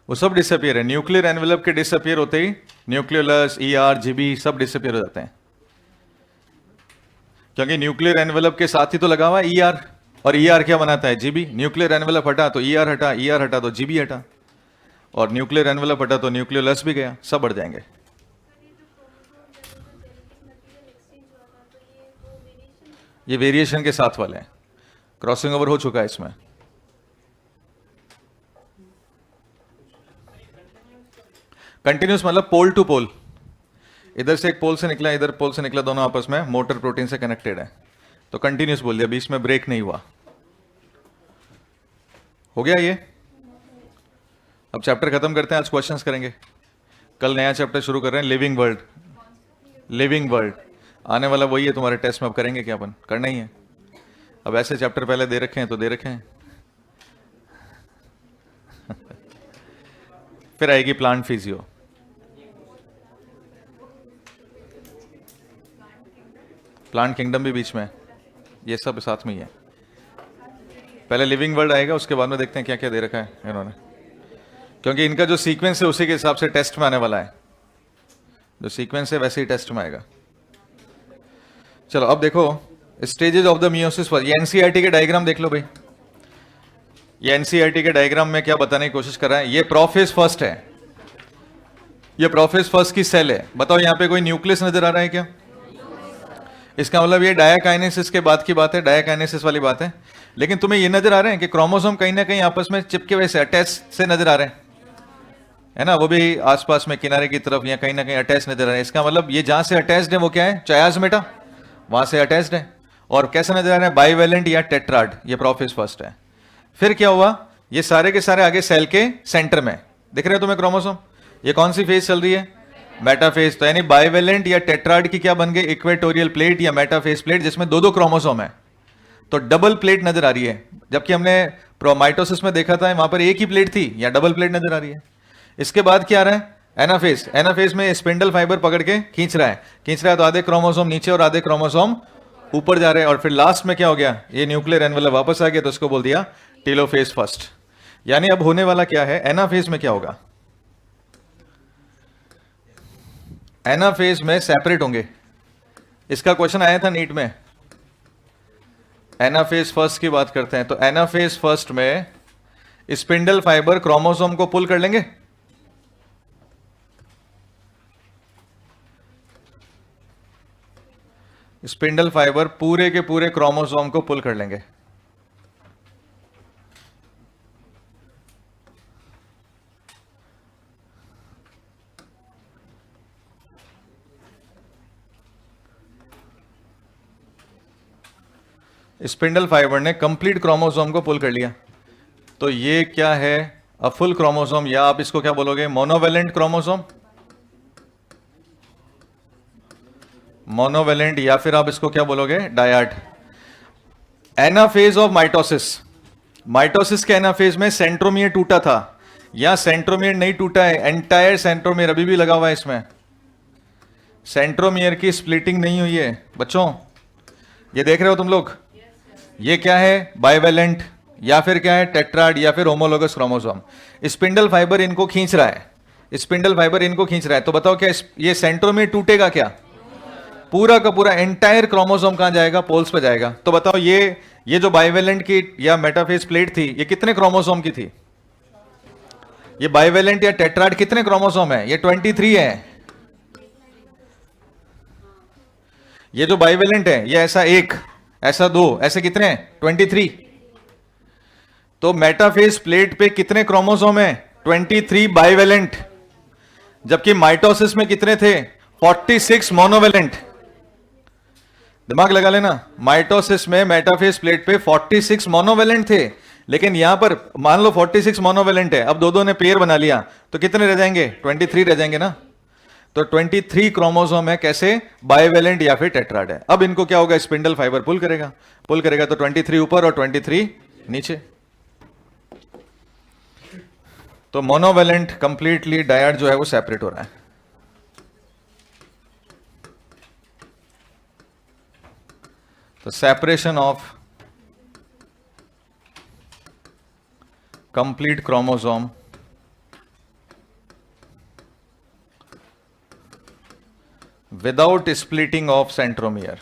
वो सब डिसअपियर है, न्यूक्लियर एनवेलप के डिसअपियर होते ही न्यूक्लियोलस, ईआर, जीबी सब डिसअपियर हो जाते हैं, क्योंकि न्यूक्लियर एनवेलप के साथ ही तो लगा हुआ है ईआर, और ईआर क्या बनाता है, जीबी। न्यूक्लियर एनवेलप हटा तो ईआर हटा, ईआर हटा तो जीबी हटा, और न्यूक्लियर एनवेलप हटा तो न्यूक्लियोलस भी गया, सब बढ़ जाएंगे। ये वेरिएशन के साथ वाले हैं, क्रॉसिंग ओवर हो चुका है इसमें। कंटिन्यूस मतलब पोल टू पोल, इधर से एक पोल से निकला, इधर पोल से निकला, दोनों आपस में मोटर प्रोटीन से कनेक्टेड है, तो कंटिन्यूस बोल दिया, बीच में ब्रेक नहीं हुआ। हो गया ये। अब चैप्टर खत्म करते हैं, आज क्वेश्चंस करेंगे, कल नया चैप्टर शुरू कर रहे हैं, लिविंग वर्ल्ड। लिविंग वर्ल्ड आने वाला वही है तुम्हारे टेस्ट में, अब करेंगे क्या, अपन करना ही है। अब ऐसे चैप्टर पहले दे रखे हैं तो दे रखे हैं। फिर आएगी प्लांट फिजियो, प्लांट किंगडम भी बीच में है, ये सब साथ में ही है। पहले लिविंग वर्ल्ड आएगा, उसके बाद में देखते हैं क्या क्या दे रखा है इन्होंने, क्योंकि इनका जो सीक्वेंस है उसी के हिसाब से टेस्ट में आने वाला है, जो सीक्वेंस है वैसे ही टेस्ट में आएगा। चलो अब देखो स्टेजेस ऑफ द मियोसिस पर, ये एनसीईआरटी के डायग्राम देख लो भाई। ये एनसीईआरटी के डायग्राम में क्या बताने की कोशिश कर रहा है, ये प्रोफेज फर्स्ट है, ये प्रोफेज फर्स्ट की सेल है। बताओ यहाँ पे कोई न्यूक्लियस नजर आ रहा है क्या? इसका मतलब ये डायाकाइनेसिस के बाद की बात है, डायाकाइनेसिस वाली बात है। लेकिन तुम्हें ये नजर आ रहे हैं कि क्रोमोसोम कहीं ना कहीं आपस में चिपके हुए से अटैच से नजर आ रहे हैं, है ना, वो भी आसपास में किनारे की तरफ या कहीं ना कहीं अटैच नजर आ रहे हैं। इसका मतलब ये जहां से अटैच्ड है वो क्या है, चायाजमेटा, वहां से अटैच्ड है। और कैसे नजर आ रहे हैं, बाइवेलेंट या टेट्राड, ये प्रोफेज फर्स्ट है। फिर क्या हुआ, ये सारे के सारे आगे सेल के सेंटर में दिख रहे हैं तुम्हें क्रोमोसोम। ये कौन सी फेज चल रही है, मेटाफेज। तो यानी बाइवेलेंट या टेट्राड की क्या बन गई, इक्वेटोरियल प्लेट या मेटाफेज प्लेट, जिसमें दो दो क्रोमोसोम है, तो डबल प्लेट नजर आ रही है। जबकि हमने माइटोसिस में देखा था वहां पर एक ही प्लेट थी, या डबल प्लेट नजर आ रही है। इसके बाद क्या आ रहा है, एनाफेज। एनाफेज में स्पिंडल फाइबर पकड़ के खींच रहा है तो आधे क्रोमोसोम नीचे और आधे क्रोमोसोम ऊपर जा रहे हैं। और फिर लास्ट में क्या हो गया, ये न्यूक्लियर एनवेलप वापस आ गया, तो उसको बोल दिया टेलोफेज फर्स्ट। यानी अब होने वाला क्या है, एनाफेज में क्या होगा, एनाफेज में सेपरेट होंगे। इसका क्वेश्चन आया था नीट में, एनाफेज फर्स्ट की बात करते हैं। तो एनाफेज फर्स्ट में स्पिंडल फाइबर क्रोमोसोम को पुल कर लेंगे, स्पिंडल फाइबर पूरे के पूरे क्रोमोसोम को पुल कर लेंगे। स्पिंडल फाइबर ने कंप्लीट क्रोमोसोम को पुल कर लिया। तो ये क्या है, अ फुल क्रोमोसोम, या आप इसको क्या बोलोगे, मोनोवेलेंट क्रोमोसोम। मोनोवेलेंट, या फिर आप इसको क्या बोलोगे, dyad. Anaphase of mitosis, mitosis के एनाफेज में सेंट्रोमियर टूटा था, या सेंट्रोमियर नहीं टूटा है, एंटायर सेंट्रोमियर अभी भी लगा हुआ है इसमें, सेंट्रोमियर की स्प्लिटिंग नहीं हुई है बच्चों। ये देख रहे हो तुम लोग, ये क्या है, बाइवेलेंट, या फिर क्या है, टेट्राड, या फिर होमोलोगस क्रोमोसोम। स्पिंडल फाइबर इनको खींच रहा है, स्पिंडल फाइबर इनको खींच रहा है। तो बताओ क्या ये सेंट्रोमियर टूटेगा क्या? पूरा का पूरा एंटायर क्रोमोसोम कहां जाएगा, पोल्स पे जाएगा। तो बताओ ये जो बाइवेलेंट की या मेटाफेज प्लेट थी, ये कितने क्रोमोसोम की थी? ये बाइवेलेंट या टेट्राड कितने क्रोमोसोम है? ये 23 है। ये जो बाइवेलेंट है, ये ऐसा एक, ऐसा दो, ऐसे कितने हैं? 23। तो मेटाफेज प्लेट पे कितने क्रोमोसोम है? 23 बाइवेलेंट। जबकि माइटोसिस में कितने थे? 46 मोनोवेलेंट। दिमाग लगा लेना, माइटोसिस में मेटाफेज प्लेट पे 46 मोनोवेलेंट थे, लेकिन यहां पर मान लो 46 मोनोवेलेंट है, अब दो ने पेयर बना लिया तो कितने रह जाएंगे? 23 रह जाएंगे ना। तो 23 क्रोमोसोम है, कैसे? बाइवेलेंट या फिर टेट्राड है। अब इनको क्या होगा, स्पिंडल फाइबर पुल करेगा, तो 23 ऊपर और 23 नीचे। तो मोनोवेलेंट कंप्लीटली, डायड जो है वो सेपरेट हो रहा है। तो separation of complete chromosome without splitting of centromere.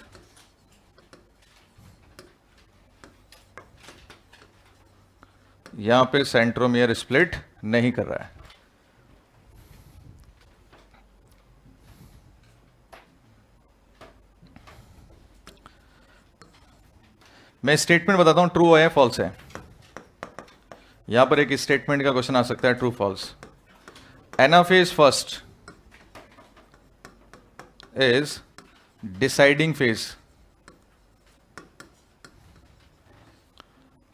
यहां पे सेंट्रोमियर स्प्लिट नहीं कर रहा है। मैं स्टेटमेंट बताता हूं, ट्रू है फॉल्स है। यहां पर एक स्टेटमेंट का क्वेश्चन आ सकता है, true false. Anaphase first is deciding phase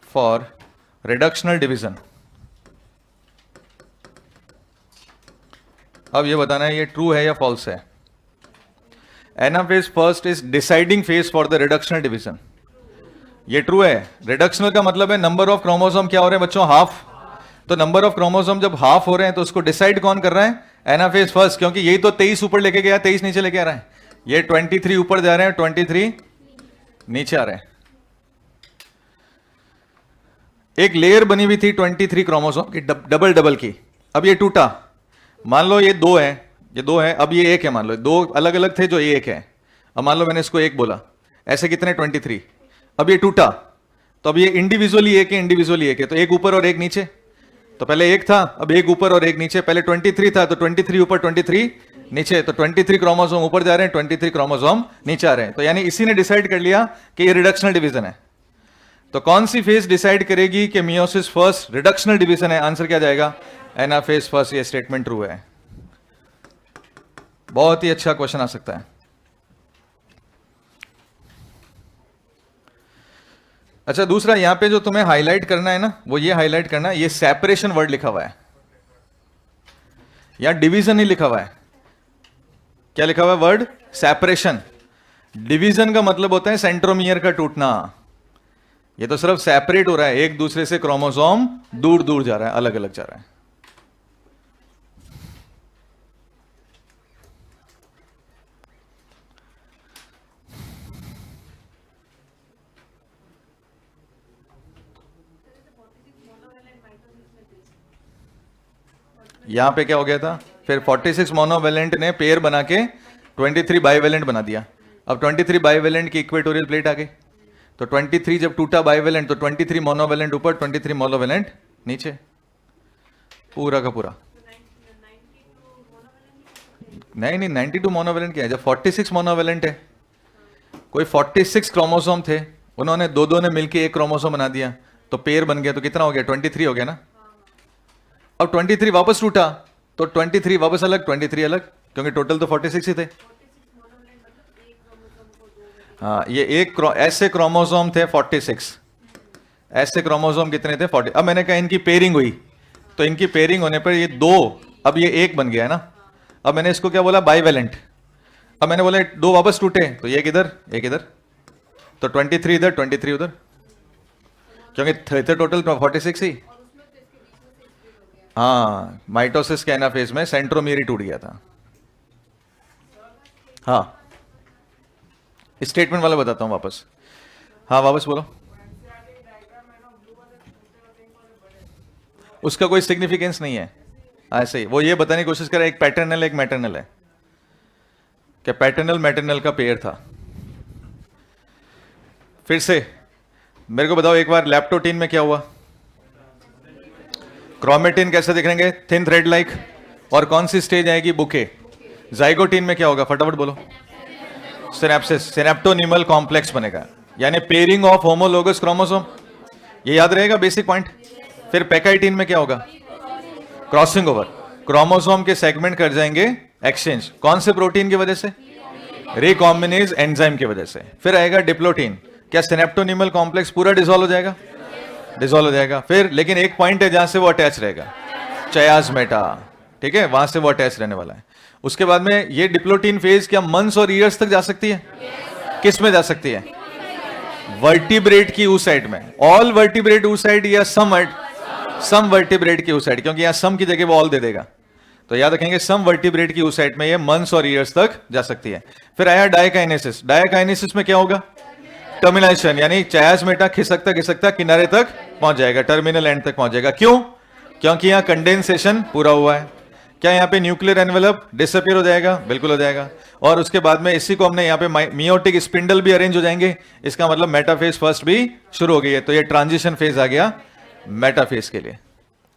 for reductional division. अब ये बताना है ये ट्रू है या फॉल्स है। Anaphase first is deciding phase for the reductional division, ये ट्रू है। रिडक्शनल का मतलब है नंबर ऑफ क्रोमोसोम क्या हो रहे हैं बच्चों, हाफ। तो नंबर ऑफ क्रोमोसोम जब हाफ हो रहे हैं तो उसको डिसाइड कौन कर रहा है? एनाफेज फर्स्ट, क्योंकि यही तो 23 ऊपर लेके गया, 23 नीचे लेके आ रहा है। ये 23 ऊपर जा रहे हैं, 23 नीचे आ रहे हैं। एक लेयर बनी हुई थी 23 क्रोमोसोम की, डबल डबल की। अब ये टूटा, मान लो ये दो है, ये दो है, अब ये एक है। मान लो दो अलग अलग थे जो ये एक है, अब मान लो मैंने इसको एक बोला, ऐसे कितने? 23। अब ये टूटा, तो अब ये इंडिविजुअली एक है, इंडिविजुअली एक है, तो एक ऊपर और एक नीचे। तो पहले एक था, अब एक ऊपर और एक नीचे। पहले 23 था, तो 23 ऊपर 23 नीचे। तो 23 क्रोमोसोम ऊपर जा रहे हैं, 23 क्रोमोसोम नीचे आ रहे हैं। तो यानी इसी ने डिसाइड कर लिया कि ये रिडक्शनल डिवीजन है। तो कौन सी फेज डिसाइड करेगी कि मियोसिस फर्स्ट रिडक्शनल डिवीजन है? आंसर क्या जाएगा? Anaphase first. ये स्टेटमेंट ट्रू है। बहुत ही अच्छा क्वेश्चन आ सकता है। अच्छा, दूसरा यहां पे जो तुम्हें हाईलाइट करना है ना, वो ये हाईलाइट करना है, ये सेपरेशन वर्ड लिखा हुआ है, यहां डिवीजन नहीं लिखा हुआ है। क्या लिखा हुआ है? Word separation. डिवीजन का मतलब होता है सेंट्रोमियर का टूटना। ये तो सिर्फ सेपरेट हो रहा है, एक दूसरे से क्रोमोसोम दूर दूर जा रहा है, अलग अलग जा रहा है। यहां पे क्या हो गया था? फिर 46 मोनोवेलेंट ने पेयर बना के 23 बाइवेलेंट बना दिया। अब 23 बाइवेलेंट की इक्वेटोरियल प्लेट आ गई, तो 23 जब टूटा बाइवेलेंट, तो 23 मोनोवेलेंट ऊपर, 23 मोनोवेलेंट नीचे, पूरा का पूरा। नहीं 92 मोनोवेलेंट क्या है, जब 46 मोनोवेलेंट है। कोई 46 क्रोमोसोम थे, उन्होंने दो ने मिलकर एक क्रोमोसोम बना दिया, तो पेयर बन गया। तो कितना हो गया? 23 हो गया ना। अब 23 वापस टूटा, तो 23 वापस अलग, 23 अलग, क्योंकि टोटल तो 46 ही थे। हाँ, ये एक ऐसे क्रोमोसोम थे 46, ऐसे क्रोमोसोम कितने थे? 40। अब मैंने कहा इनकी पेयरिंग हुई, तो इनकी पेयरिंग होने पर ये दो, अब ये एक बन गया है ना। अब मैंने इसको क्या बोला? बाइवेलेंट। अब मैंने बोला दो वापस टूटे, तो ये किधर, एक इधर, तो 23 इधर, 23 उधर, क्योंकि थे टोटल 46 ही। हाँ, माइटोसिस के एनाफेज में सेंट्रोमियर ही टूट गया था। हाँ, स्टेटमेंट वाला बताता हूं वापस। हाँ वापस बोलो। उसका कोई सिग्निफिकेंस नहीं है, ऐसे ही वो ये बताने की कोशिश कर रहा है एक पैटर्नल एक मैटरनल है, क्या पैटर्नल मैटरनल का पेयर था। फिर से मेरे को बताओ एक बार, लैप्टोटीन में क्या हुआ, क्रोमेटिन कैसे दिखेंगे, थिन थ्रेड लाइक, और कौन सी स्टेज आएगी, बुके। जाइगोटीन में क्या होगा, फटाफट बोलो, सिनेप्सिस, सिनेप्टोनिमल कॉम्प्लेक्स बनेगा, यानी पेयरिंग ऑफ होमोलोगस क्रोमोसोम, ये याद रहेगा बेसिक पॉइंट। फिर पैकाइटिन में क्या होगा, क्रॉसिंग ओवर, क्रोमोसोम के सेगमेंट कर जाएंगे एक्सचेंज, कौन से प्रोटीन की वजह से, रिकॉम्बिनेज एंजाइम की वजह से। फिर आएगा डिप्लोटीन, क्या सिनेप्टोनिमल कॉम्प्लेक्स पूरा डिसॉल्व हो जाएगा, डिसॉल्व हो जाएगा। फिर लेकिन एक पॉइंट है जहां से वो अटैच रहेगा, चयासमेटा, ठीक है, वहां से वो अटैच रहने वाला है। उसके बाद में ये डिप्लोटीन फेज क्या मंथ्स और ईयर्स तक जा सकती है, किस में जा सकती है, वर्टिब्रेट की ऊसाइड में, ऑल वर्टिब्रेट ऊसाइड या सम वर्टिब्रेट की ऊसाइड, क्योंकि यहां सम की जगह वो ऑल दे देगा, तो याद रखेंगे सम वर्टिब्रेट की ऊसाइड में ये मंथ्स और ईयर्स तक जा सकती है। फिर आया डायकाइनेसिस, डायकाइनेसिस में क्या होगा, टर्मिनेशन, यानी चयासमेटा खिसकता खिसकता किनारे तक पहुंच जाएगा, टर्मिनल एंड तक पहुंच जाएगा। क्यों, क्योंकि यहां कंडेंसेशन पूरा हुआ है। क्या यहां पे न्यूक्लियर एनवेलप डिसअपियर हो जाएगा, बिल्कुल हो जाएगा। और उसके बाद में इसी को हमने यहां पे मियोटिक स्पिंडल भी अरेंज हो जाएंगे, इसका मतलब मेटाफेज फर्स्ट भी शुरू हो गई है, तो ये ट्रांजिशन फेज आ गया मेटाफेज के लिए,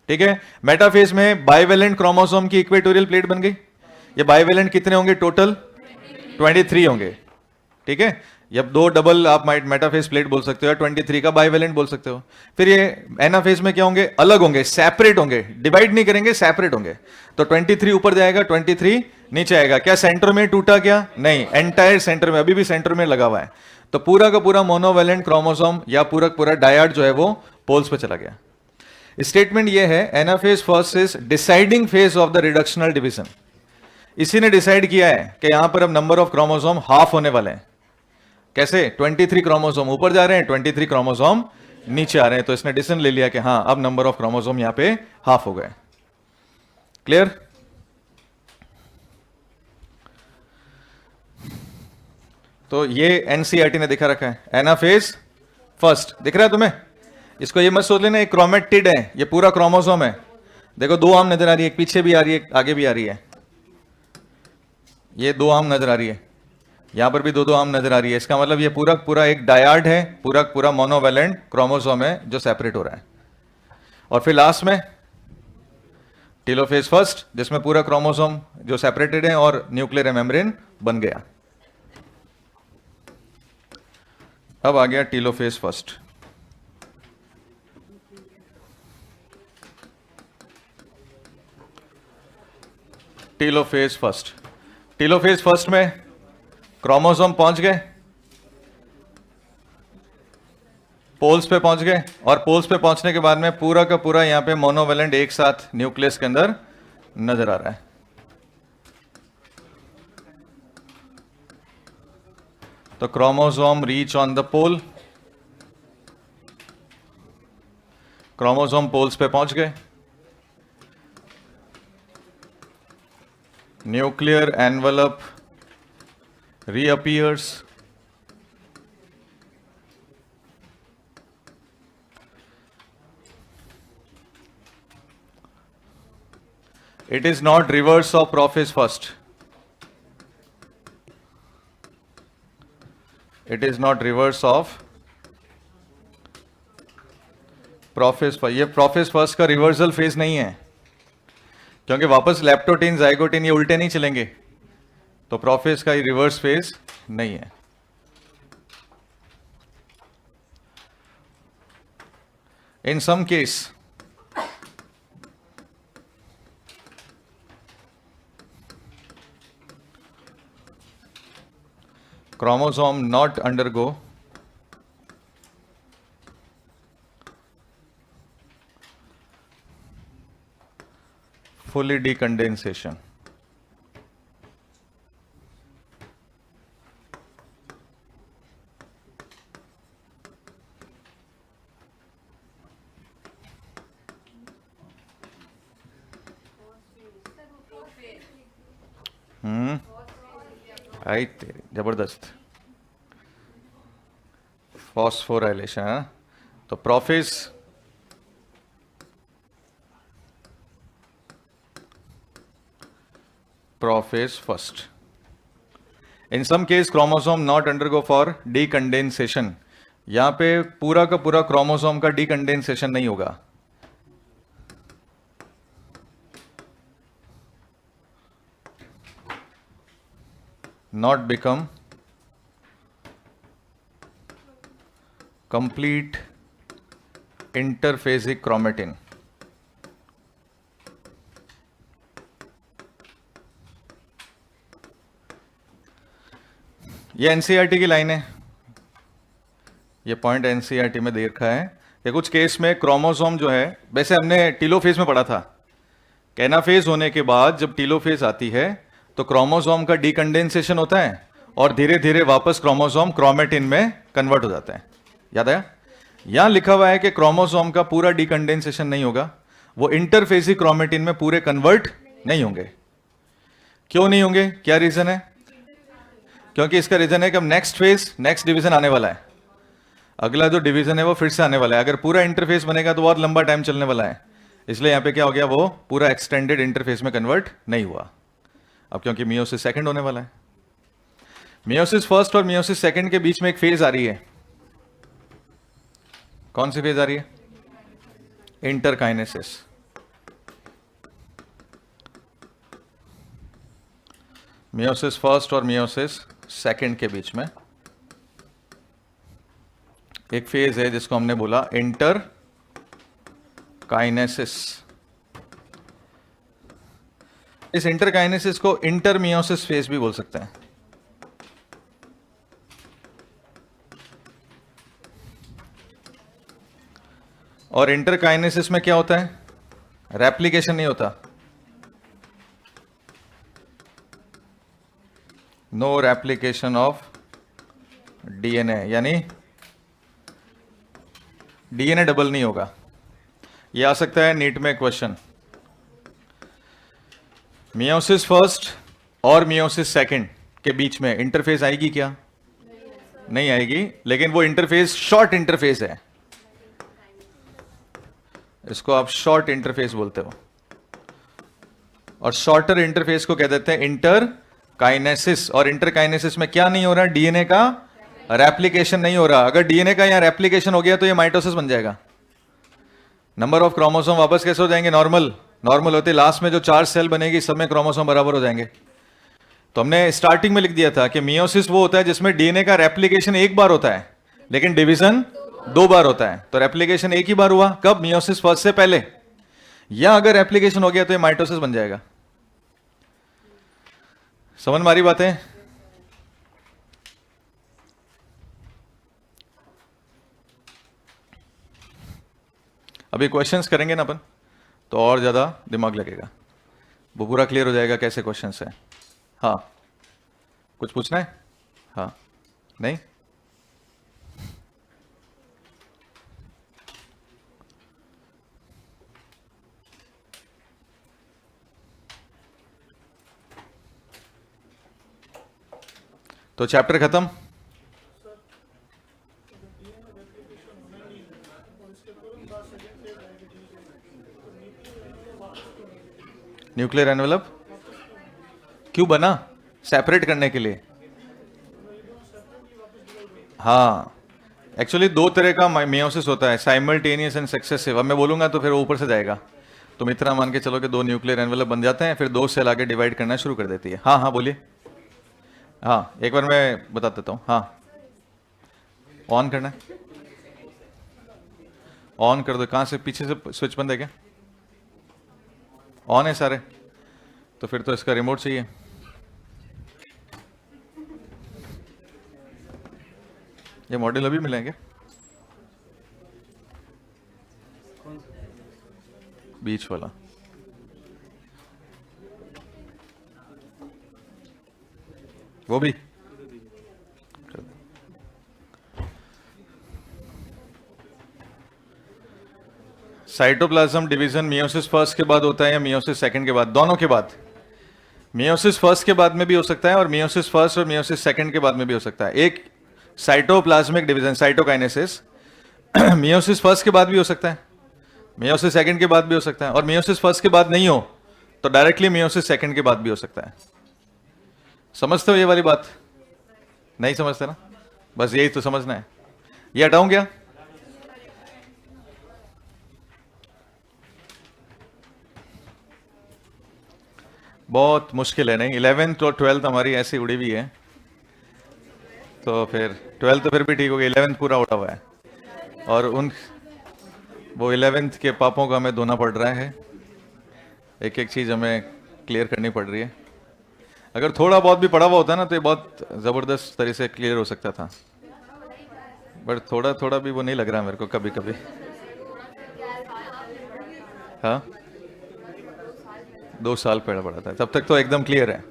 ठीक है। मेटाफेज में बाइवेलेंट क्रोमोसोम की इक्वेटोरियल प्लेट बन गई। ये बाइवेलेंट कितने होंगे टोटल, 23 होंगे, ठीक है। जब दो डबल आप मेटाफेज प्लेट बोल सकते हो, 23 का बाइवेलेंट बोल सकते हो। फिर ये एनाफेज में क्या होंगे, अलग होंगे, सेपरेट होंगे, डिवाइड नहीं करेंगे, सेपरेट होंगे। तो 23 ऊपर जाएगा, 23 नीचे आएगा। क्या सेंटर में टूटा, क्या नहीं, एंटायर सेंटर में, अभी भी सेंटर में लगा हुआ है। तो पूरा का पूरा मोनोवेलेंट क्रोमोसोम या पूरा डायड जो है वो पोल्स पे चला गया। स्टेटमेंट ये है, anaphase first is deciding phase of the reductional division. इसी ने डिसाइड किया है कि यहां पर अब नंबर ऑफ क्रोमोसोम हाफ होने वाले हैं। कैसे, 23 क्रोमोसोम ऊपर जा रहे हैं, 23 क्रोमोसोम नीचे आ रहे हैं, तो इसने डिसीजन ले लिया कि हाँ अब नंबर ऑफ क्रोमोसोम यहां पे हाफ हो गए। क्लियर। तो ये एनसीईआरटी ने दिखा रखा है, एनाफेज फर्स्ट दिख रहा है तुम्हें। इसको ये मत सोच लेना एक क्रोमेटिड है, ये पूरा क्रोमोसोम है। देखो दो आर्म नजर आ रही है, एक पीछे भी आ रही है, आगे भी आ रही है, ये दो आर्म नजर आ रही है, यहां पर भी दो आर्म नजर आ रही है। इसका मतलब ये पूरा एक डायड है, पूरा मोनोवेलेंट क्रोमोसोम है जो सेपरेट हो रहा है। और फिर लास्ट में टेलोफेज फर्स्ट, जिसमें पूरा क्रोमोसोम जो सेपरेटेड है और न्यूक्लियर मेम्ब्रेन बन गया। अब आ गया telophase first. Telophase first, telophase first में क्रोमोसोम पहुंच गए, पोल्स पे पहुंच गए, और पोल्स पे पहुंचने के बाद में पूरा का पूरा यहां पे मोनोवेलेंट एक साथ न्यूक्लियस के अंदर नजर आ रहा है। तो chromosome reach on the pole, chromosome poles पे पहुंच गए, nuclear envelope reappears, it is not reverse of prophase first, it is not reverse of prophase first। ये prophase first का रिवर्सल फेज नहीं है, क्योंकि वापस लैप्टोटीन जाइगोटीन ये उल्टे नहीं चलेंगे, तो प्रोफेज का रिवर्स फेज नहीं है। In some case chromosome not undergo fully decondensation, आई तेरी जबरदस्त फॉस्फोराइलेशन। तो prophase first. In some case chromosome not undergo for decondensation. यहां पे पूरा का पूरा क्रोमोसोम का डीकंडेंसेशन नहीं होगा, नॉट बिकम कंप्लीट इंटरफेजिक क्रोमेटिन। ये एनसीईआरटी की लाइन है, ये पॉइंट एनसीईआरटी में दे रखा है कि कुछ केस में क्रोमोसोम जो है, वैसे हमने टीलोफेज में पढ़ा था, कैनाफेज होने के बाद जब टीलोफेज आती है तो क्रोमोसोम का डीकंडेंसेशन होता है और धीरे धीरे वापस क्रोमोसोम क्रोमेटिन में कन्वर्ट हो जाता है। याद आया? यहां लिखा हुआ है कि क्रोमोसोम का पूरा डीकंडेंसेशन नहीं होगा, वो इंटरफेजिक क्रोमेटिन में पूरे कन्वर्ट नहीं होंगे। क्यों नहीं होंगे? क्या रीजन है? क्योंकि इसका रीजन है कि अब नेक्स्ट डिवीजन आने वाला है, अगला जो डिवीजन है वो फिर से आने वाला है। अगर पूरा इंटरफेस बनेगा तो बहुत लंबा टाइम चलने वाला है, इसलिए यहां पे क्या हो गया, वो पूरा एक्सटेंडेड इंटरफेस में कन्वर्ट नहीं हुआ। अब क्योंकि मियोसिस सेकंड होने वाला है, मियोसिस फर्स्ट और मियोसिस सेकंड के बीच में एक फेज आ रही है। कौन सी फेज आ रही है? इंटरकाइनेसिस। मियोसिस फर्स्ट और मियोसिस सेकंड के बीच में एक फेज है जिसको हमने बोला इंटरकाइनेसिस। इस इंटरकाइनेसिस को इंटरमियोसिस फेज भी बोल सकते हैं। और इंटरकाइनेसिस में क्या होता है? रेप्लिकेशन नहीं होता, नो रेप्लिकेशन ऑफ डीएनए, यानी डीएनए डबल नहीं होगा। यह आ सकता है नीट में क्वेश्चन, मियोसिस फर्स्ट और मियोसिस सेकंड के बीच में इंटरफेस आएगी क्या? नहीं आएगी, लेकिन वो इंटरफेस शॉर्ट इंटरफेस है, इसको आप शॉर्ट इंटरफेस बोलते हो। और शॉर्टर इंटरफेस को कह देते हैं इंटरकाइनेसिस। और इंटरकाइनेसिस में क्या नहीं हो रहा? डीएनए का रेप्लिकेशन नहीं हो रहा। अगर डीएनए का यहां रेप्लिकेशन हो गया तो ये माइटोसिस बन जाएगा। नंबर ऑफ क्रोमोसोम वापस कैसे हो जाएंगे? नॉर्मल होते, लास्ट में जो 4 सेल बनेगी सब में क्रोमोसोम बराबर हो जाएंगे। तो हमने स्टार्टिंग में लिख दिया था कि मियोसिस वो होता है जिसमें डीएनए का रेप्लिकेशन एक बार होता है लेकिन डिवीजन 2 बार होता है। तो रेप्लिकेशन एक ही बार हुआ, कब? मियोसिस फर्स्ट से पहले। या अगर रेप्लिकेशन हो गया तो ये माइटोसिस बन जाएगा। समझ में आ रही बातें? अभी क्वेश्चंस करेंगे ना अपन, तो और ज्यादा दिमाग लगेगा, वो पूरा क्लियर हो जाएगा कैसे क्वेश्चंस है। हाँ, कुछ पूछना है? हाँ, नहीं? तो चैप्टर खत्म। न्यूक्लियर एनवेलप क्यों बना? सेपरेट करने के लिए। हाँ, एक्चुअली 2 तरह का मियोसिस होता है, साइमल्टेनियस एंड सक्सेसिव। अब मैं बोलूंगा तो फिर ऊपर से जाएगा। तुम इतना मान के चलो कि 2 न्यूक्लियर एनवेलप बन जाते हैं, फिर 2 सेल आगे डिवाइड करना शुरू कर देती है। हाँ हाँ बोलिए। हाँ, एक बार मैं बता देता हूँ। हाँ, ऑन करना है, ऑन कर दो। कहाँ से? पीछे से स्विच बंद है क्या? ऑन है सारे, तो फिर तो इसका रिमोट चाहिए। ये मॉडल अभी मिलेंगे बीच वाला। वो भी साइटोप्लाज्म डिवीजन मियोसिस फर्स्ट के बाद होता है या मियोसिस सेकंड के बाद? दोनों के बाद। मियोसिस फर्स्ट के बाद में भी हो सकता है और मियोसिस फर्स्ट और मियोसिस सेकंड के बाद में भी हो सकता है। एक cytoplasmic division cytokinesis meiosis first के बाद भी हो सकता है, मियोसिस सेकंड के बाद भी हो सकता है, और मियोसिस फर्स्ट के बाद नहीं हो तो डायरेक्टली मियोसिस सेकंड के बाद भी हो सकता है। समझते हो ये वाली बात? नहीं समझते ना? बस यही तो समझना है। ये हटाऊं क्या? बहुत मुश्किल है नहीं? 11th और 12th हमारी ऐसी उड़ी हुई है, तो फिर 12th तो फिर भी ठीक हो गई, 11th पूरा उड़ा हुआ है, और उन वो 11th के पापों का हमें धोना पड़ रहा है। एक एक चीज हमें क्लियर करनी पड़ रही है। अगर थोड़ा बहुत भी पड़ा हुआ होता ना तो ये बहुत जबरदस्त तरह से क्लियर हो सकता था, बट थोड़ा थोड़ा भी वो नहीं लग रहा मेरे को कभी कभी। हाँ, 2 साल पहले पड़ा था, तब तक तो एकदम क्लियर है।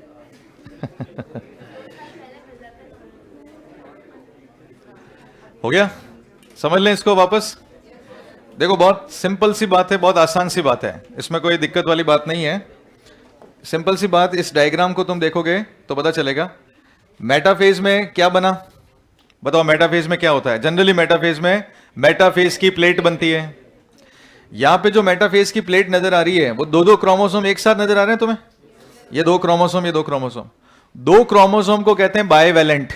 हो गया? समझ लें इसको वापस। देखो बहुत सिंपल सी बात है, बहुत आसान सी बात है, इसमें कोई दिक्कत वाली बात नहीं है। सिंपल सी बात, इस डायग्राम को तुम देखोगे तो पता चलेगा। मेटाफेज में क्या बना? बताओ मेटाफेज में क्या होता है? जनरली मेटाफेज में मेटाफेज की प्लेट बनती है। यहां पे जो मेटाफेज की प्लेट नजर आ रही है वो 2-2 क्रोमोसोम एक साथ नजर आ रहे हैं तुम्हें? ये 2 क्रोमोसोम, ये 2 क्रोमोसोम। 2 क्रोमोसोम को कहते हैं बाइवेलेंट,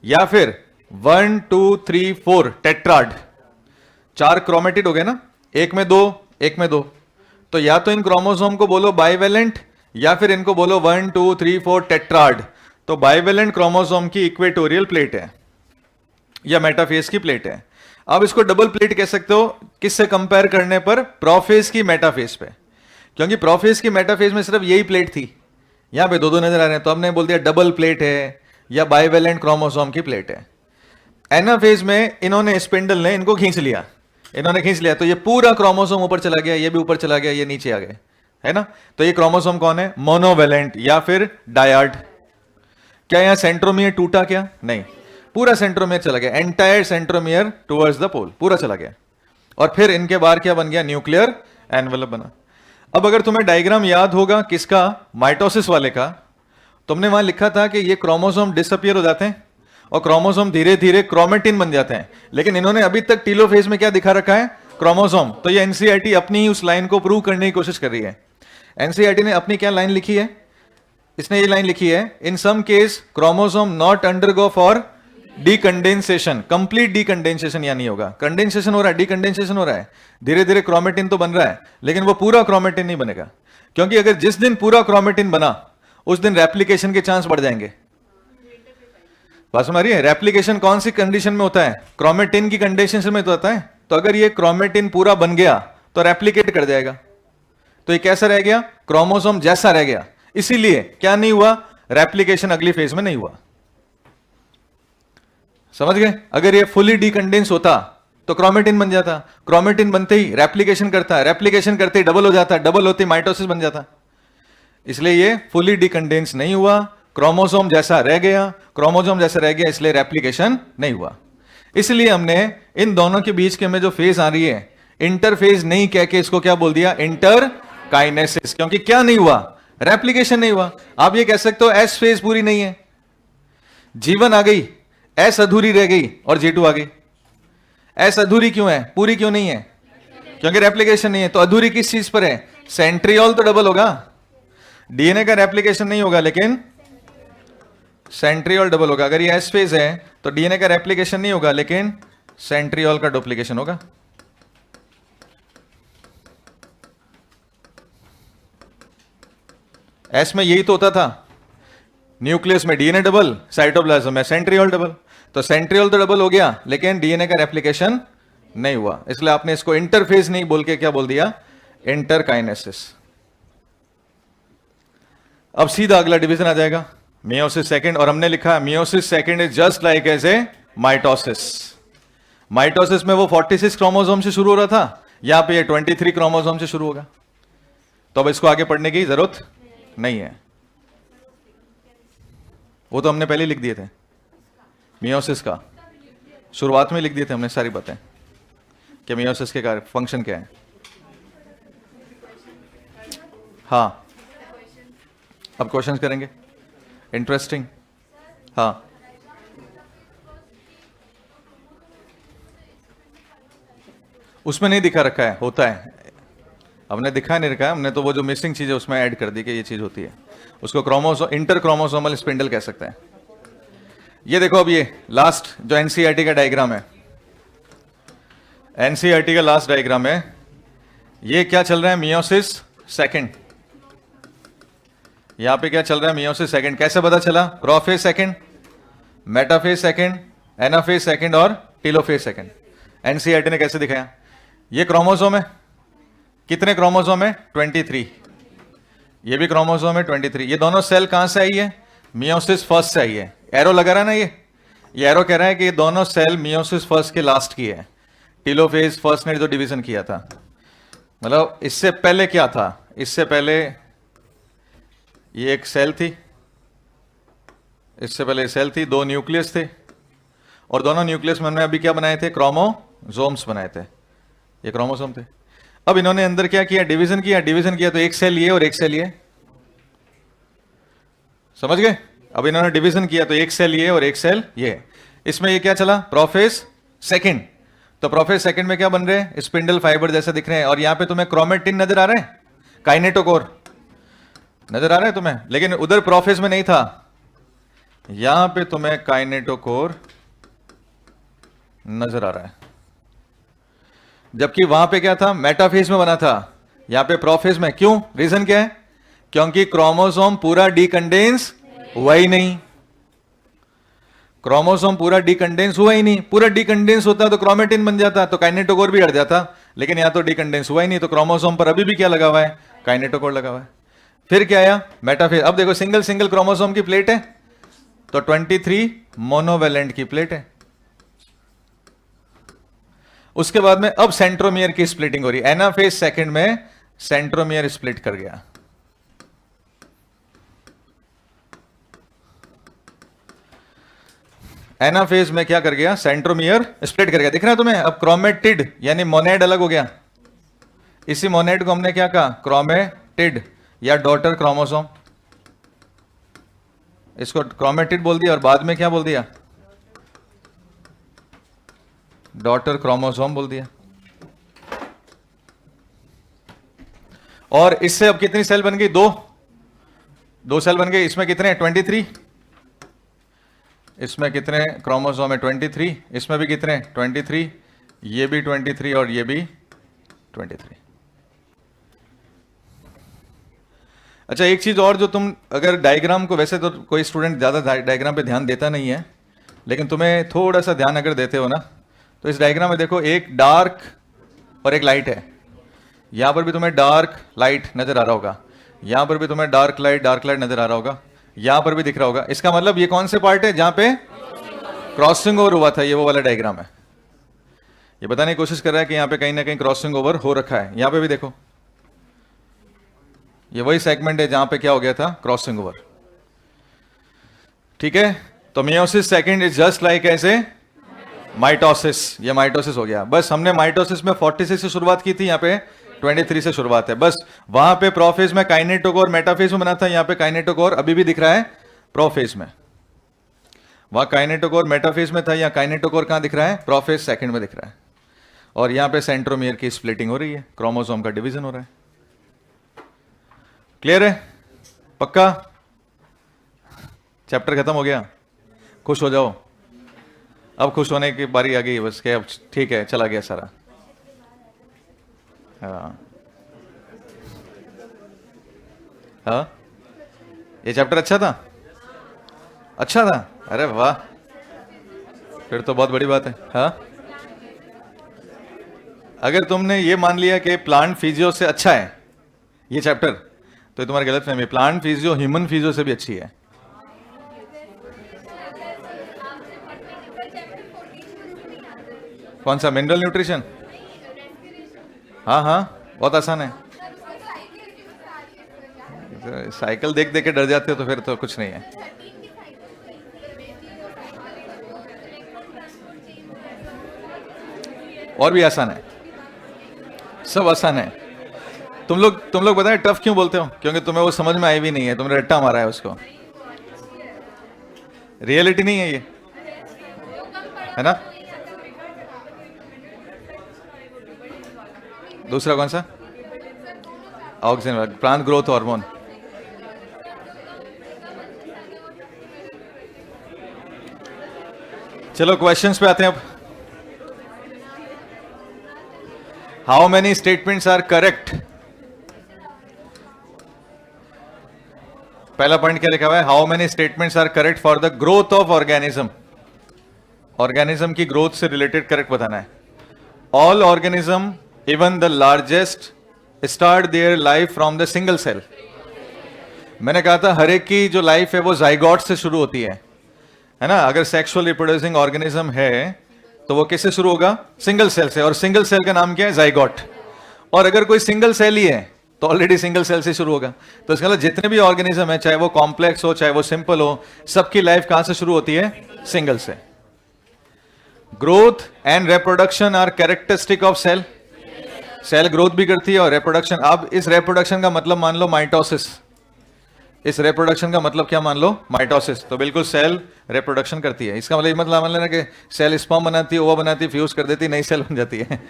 या फिर 1 2 3 4 टेट्राड। 4 क्रोमेटिड हो गए ना, एक में 2 एक में 2, तो या तो इन क्रोमोसोम को बोलो बाइवेलेंट या फिर इनको बोलो 1 2 3 4 टेट्राड। तो बाइवेलेंट क्रोमोसोम की इक्वेटोरियल प्लेट है या मेटाफेज की प्लेट है। अब इसको डबल प्लेट कह सकते हो, किससे कंपेयर करने पर? प्रोफेज की मेटाफेज पे, क्योंकि प्रोफेज की मेटाफेज में सिर्फ यही प्लेट थी, यहां पे 2-2 नजर आ रहे हैं, तो हमने बोल दिया डबल प्लेट है या बाइवेलेंट क्रोमोसोम की प्लेट है। एनाफेज में इन्होंने, स्पिंडल ने इनको खींच लिया, इन्होंने खींच लिया, तो ये पूरा क्रोमोसोम ऊपर चला गया, ये भी ऊपर चला गया, ये नीचे आ गए, है ना? तो ये क्रोमोसोम कौन है? मोनोवेलेंट या फिर डायड। क्या यहां सेंट्रोमियर टूटा? क्या नहीं, पूरा सेंट्रोमियर चला गया, एंटायर सेंट्रोमियर टुवर्ड्स द पोल पूरा चला गया, और फिर इनके बाहर क्या बन गया? न्यूक्लियर एनवेलप बना। अब अगर तुम्हें डायग्राम याद होगा किसका? माइटोसिस वाले का। तुमने वहां लिखा था कि ये क्रोमोसोम डिसअपियर हो जाते हैं और क्रोमोसोम धीरे धीरे क्रोमेटिन बन जाते हैं, लेकिन इन्होंने अभी तक टीलोफेज में क्या दिखा रखा है? क्रोमोसोम। तो ये एनसीईआरटी अपनी ही उस लाइन को प्रूव करने की कोशिश कर रही है। एनसीईआरटी ने अपनी क्या लाइन लिखी है? इसने ये लाइन लिखी है, in some case chromosome not undergo for decondensation. Complete decondensation या नहीं होगा, कंडेंसेशन हो रहा है, डीकंडेंसेशन हो रहा है, धीरे धीरे क्रोमेटिन तो बन रहा है, लेकिन वो पूरा क्रोमेटिन नहीं बनेगा, क्योंकि अगर जिस दिन पूरा क्रोमेटिन बना उस दिन रेप्लिकेशन के चांस बढ़ जाएंगे। बात समझ रही है? रेप्लिकेशन कौन सी कंडीशन में होता है? क्रोमेटिन की कंडीशन में तो होता है। तो अगर ये क्रोमेटिन पूरा बन गया तो रेप्लिकेट कर जाएगा, तो ये कैसा रह गया? क्रोमोसोम जैसा रह गया। इसीलिए क्या नहीं हुआ? रेप्लिकेशन अगली फेज में नहीं हुआ। समझ गए? अगर ये फुली डीकंडेंस होता तो क्रोमेटिन बन जाता, क्रोमेटिन बनते ही रेप्लिकेशन करता है, रेप्लिकेशन करते ही डबल हो जाता, डबल होते ही माइटोसिस बन जाता। इसलिए ये फुली डीकंडेंस नहीं हुआ, क्रोमोसोम जैसा रह गया, क्रोमोसोम जैसा रह गया, इसलिए रेप्लिकेशन नहीं हुआ। इसलिए हमने इन दोनों के बीच के में जो फेज आ रही है, इंटरफेज नहीं कह के इसको क्या बोल दिया? इंटरकाइनेसिस। क्योंकि क्या नहीं हुआ? रेप्लिकेशन नहीं हुआ। आप ये कह सकते हो एस फेज पूरी नहीं है, जीवन आ गई, एस अधूरी रह गई और G2 आ गई। एस अधूरी क्यों है, पूरी क्यों नहीं है? क्योंकि रेप्लिकेशन नहीं है। तो अधूरी किस चीज पर है? सेंट्रियोल तो डबल होगा, डीएनए का रेप्लिकेशन नहीं होगा, लेकिन सेंट्रियोल डबल होगा। अगर ये एस फेज है तो डीएनए का रेप्लिकेशन नहीं होगा, लेकिन सेंट्रियोल का डुप्लीकेशन होगा। एस में यही तो होता था, न्यूक्लियस में डीएनए डबल, साइटोप्लाज्म में सेंट्रियोल डबल। तो सेंट्रियोल तो डबल हो गया, लेकिन डीएनए का रेप्लिकेशन नहीं हुआ, इसलिए आपने इसको इंटरफेज नहीं बोल के क्या बोल दिया? इंटरकाइनेसिस। अब सीधा अगला डिवीजन आ जाएगा, मियोसिस सेकंड। और हमने लिखा meiosis second is just like as a mitosis. Mitosis में वो 46 क्रोमोसोम से शुरू हो रहा था, यहां पे ये 23 क्रोमोसोम से शुरू होगा। तो अब इसको आगे पढ़ने की जरूरत नहीं है, वो तो हमने पहले लिख दिए थे। मियोसिस का शुरुआत में लिख दिए थे हमने सारी बातें कि मियोसिस के फंक्शन क्या है। हाँ अब क्वेश्चंस करेंगे, इंटरेस्टिंग। हाँ, उसमें नहीं दिखा रखा है, होता है, हमने दिखा नहीं रखा है, हमने तो वो जो मिसिंग चीज है उसमें ऐड कर दी कि ये चीज होती है, उसको इंटर क्रोमोसोमल स्पिंडल कह सकते हैं। ये देखो, अब ये लास्ट जो एनसीईआरटी का डायग्राम है, एनसीईआरटी का लास्ट डायग्राम है, ये क्या चल रहा है, मियोसिस सेकंड। यहां पे क्या चल रहा है, मियोसिस सेकंड। कैसे पता चला, prophase second, metaphase second, anaphase second और टेलोफेज सेकंड। एनसीईआरटी ने कैसे दिखाया, ये क्रोमोसोम है, कितने क्रोमोसोम है, 23। ये भी क्रोमोसोम है 23। ये दोनों सेल कहां से आई है, मियोसिस फर्स्ट से आई है। एरो लगा रहा है ना, ये एरो कह रहा है कि ये दोनों सेल मियोसिस फर्स्ट के लास्ट की है। टेलोफेज फर्स्ट ने जो डिवीजन किया था, मतलब इससे पहले क्या था, इससे पहले ये एक सेल थी, इससे पहले सेल थी, दो न्यूक्लियस थे, और दोनों न्यूक्लियस में हमने अभी क्या बनाए थे, क्रोमोसोम्स बनाए थे, ये क्रोमोसोम थे। अब इन्होंने अंदर क्या किया, डिवीजन किया, डिवीजन किया तो एक सेल ये और एक सेल ये, समझ गए। अब इन्होंने डिवीजन किया तो एक सेल ये और एक सेल ये। इसमें ये क्या चला, प्रोफेज सेकंड। तो प्रोफेज सेकंड में क्या बन रहे हैं, स्पिंडल फाइबर जैसे दिख रहे हैं, और यहां पे तुम्हें क्रोमेटिन नजर आ रहे हैं, काइनेटोकोर नजर आ रहे हैं तुम्हें, लेकिन उधर प्रोफेज में नहीं था, यहां पे तुम्हें काइनेटोकोर नजर आ रहा है, जबकि वहां पे क्या था, मेटाफेज में बना था, यहां पे प्रोफेज में। क्यों, रीजन क्या है, क्योंकि क्रोमोसोम पूरा डीकंडेंस हुआ ही नहीं, क्रोमोसोम पूरा डीकंडेंस हुआ ही नहीं। पूरा डीकंडेंस होता तो क्रोमेटिन बन जाता, तो काइनेटोकोर भी हट जाता, लेकिन यहां तो डीकंडेंस हुआ ही नहीं, तो क्रोमोसोम पर अभी भी क्या लगा हुआ है, काइनेटोकोर लगा हुआ है। फिर क्या आया, मेटाफेज। अब देखो, सिंगल सिंगल क्रोमोसोम की प्लेट है, तो 23 मोनोवेलेंट की प्लेट है। उसके बाद में अब सेंट्रोमियर की स्प्लिटिंग हो रही है, एनाफेज सेकंड में सेंट्रोमियर स्प्लिट कर गया। एनाफेज में क्या कर गया, सेंट्रोमियर स्प्लिट कर गया, दिख रहा है तुम्हें। अब क्रोमेटिड यानी मोनेड अलग हो गया, इसी मोनेड को हमने क्या कहा, क्रोमेटिड या डॉटर क्रोमोसोम, इसको क्रोमेटिड बोल दिया, और बाद में क्या बोल दिया, डॉटर क्रोमोसोम बोल दिया। और इससे अब कितनी सेल बन गई, दो सेल बन गई। इसमें कितने, 23, इसमें कितने क्रोमोसोम है, 23, इसमें भी कितने, 23, ये भी 23 और ये भी 23। अच्छा, एक चीज और, जो तुम अगर डायग्राम को, वैसे तो कोई स्टूडेंट ज्यादा डायग्राम पे ध्यान देता नहीं है, लेकिन तुम्हें थोड़ा सा ध्यान अगर देते हो ना, तो इस डायग्राम में देखो, एक डार्क और एक लाइट है। यहां पर भी तुम्हें डार्क लाइट नजर आ रहा होगा, यहां पर भी तुम्हें डार्क लाइट नजर आ रहा होगा, यहां पर भी दिख रहा होगा। इसका मतलब ये कौन से पार्ट है जहां पे क्रॉसिंग ओवर हुआ था, ये वो वाला डायग्राम है। ये बताने की कोशिश कर रहा है कि यहां पे कहीं ना कहीं क्रॉसिंग ओवर हो रखा है। यहां पे भी देखो, ये वही सेगमेंट है जहां पे क्या हो गया था, क्रॉसिंग ओवर। ठीक है, तो meiosis second is just like ऐसे माइटोसिस, ये माइटोसिस हो गया। बस हमने माइटोसिस में 46 से शुरुआत की थी, यहां पे 23 से शुरुआत है। बस वहां पे प्रोफेज में काइनेटोकोर मेटाफेज में बना था, यहां पे काइनेटोकोर अभी भी दिख रहा है प्रोफेज में। वहां काइनेटोकोर मेटाफेज में था, यहां काइनेटोकोर कहां दिख रहा है, प्रोफेज सेकंड में दिख रहा है। और यहां पे सेंट्रोमियर की स्प्लिटिंग हो रही है, क्रोमोसोम का डिवीजन हो रहा है। क्लियर है, पक्का, चैप्टर खत्म हो गया, खुश हो जाओ। अब खुश होने की बारी आ गई, बस क्या, ठीक है, चला गया सारा। हाँ, हाँ, ये चैप्टर अच्छा था, अच्छा था, अरे वाह, फिर तो बहुत बड़ी बात है। हाँ, अगर तुमने ये मान लिया कि प्लांट फिजियो से अच्छा है ये चैप्टर, तो तुम्हारी गलत फहमी। प्लांट फिजियो ह्यूमन फिजियो से भी अच्छी है। कौन सा, मिनरल न्यूट्रिशन? हाँ हाँ, बहुत आसान है। साइकिल देख देख के डर जाते हो तो फिर तो कुछ नहीं है। और भी आसान है, सब आसान है। तुम लोग बताएं टफ क्यों बोलते हो? क्योंकि तुम्हें वो समझ में आई भी नहीं है, तुमने रट्टा मारा है उसको। रियलिटी नहीं है ये, है ना? दूसरा कौन सा? Oxygen, plant growth hormone. चलो क्वेश्चंस पे आते हैं अब। How many statements are correct? पहला पॉइंट क्या लिखा हुआ है? How many statements are correct for the growth of organism. Organism की ग्रोथ से रिलेटेड करेक्ट बताना है। All organism even the largest start their life from the single cell. मैंने कहा था हर एक की जो लाइफ है वो जाइगोट से शुरू होती है ना? अगर सेक्सुअल रिप्रोड्यूसिंग ऑर्गेनिज्म है तो वो किससे शुरू होगा? सिंगल सेल से। और सिंगल सेल का नाम क्या है? जाइगोट। और अगर कोई सिंगल सेल ही है तो ऑलरेडी सिंगल सेल से शुरू होगा। तो इसका मतलब जितने भी ऑर्गेनिज्म है, चाहे वो कॉम्प्लेक्स हो चाहे वो सिंपल हो, सबकी लाइफ कहां से शुरू होती है? सिंगल से। Growth and reproduction are characteristic of cell. Cell growth भी करती है और रिप्रोडक्शन। अब इस रिप्रोडक्शन का मतलब मान लो माइटोसिस। इस रिप्रोडक्शन का मतलब क्या मान लो? माइटोसिस। तो बिल्कुल सेल रिप्रोडक्शन करती है। इसका मतलब मान लेना कि सेल स्पर्म बनाती है, ओवा बनाती है, फ्यूज कर देती है, नई सेल बन जाती है।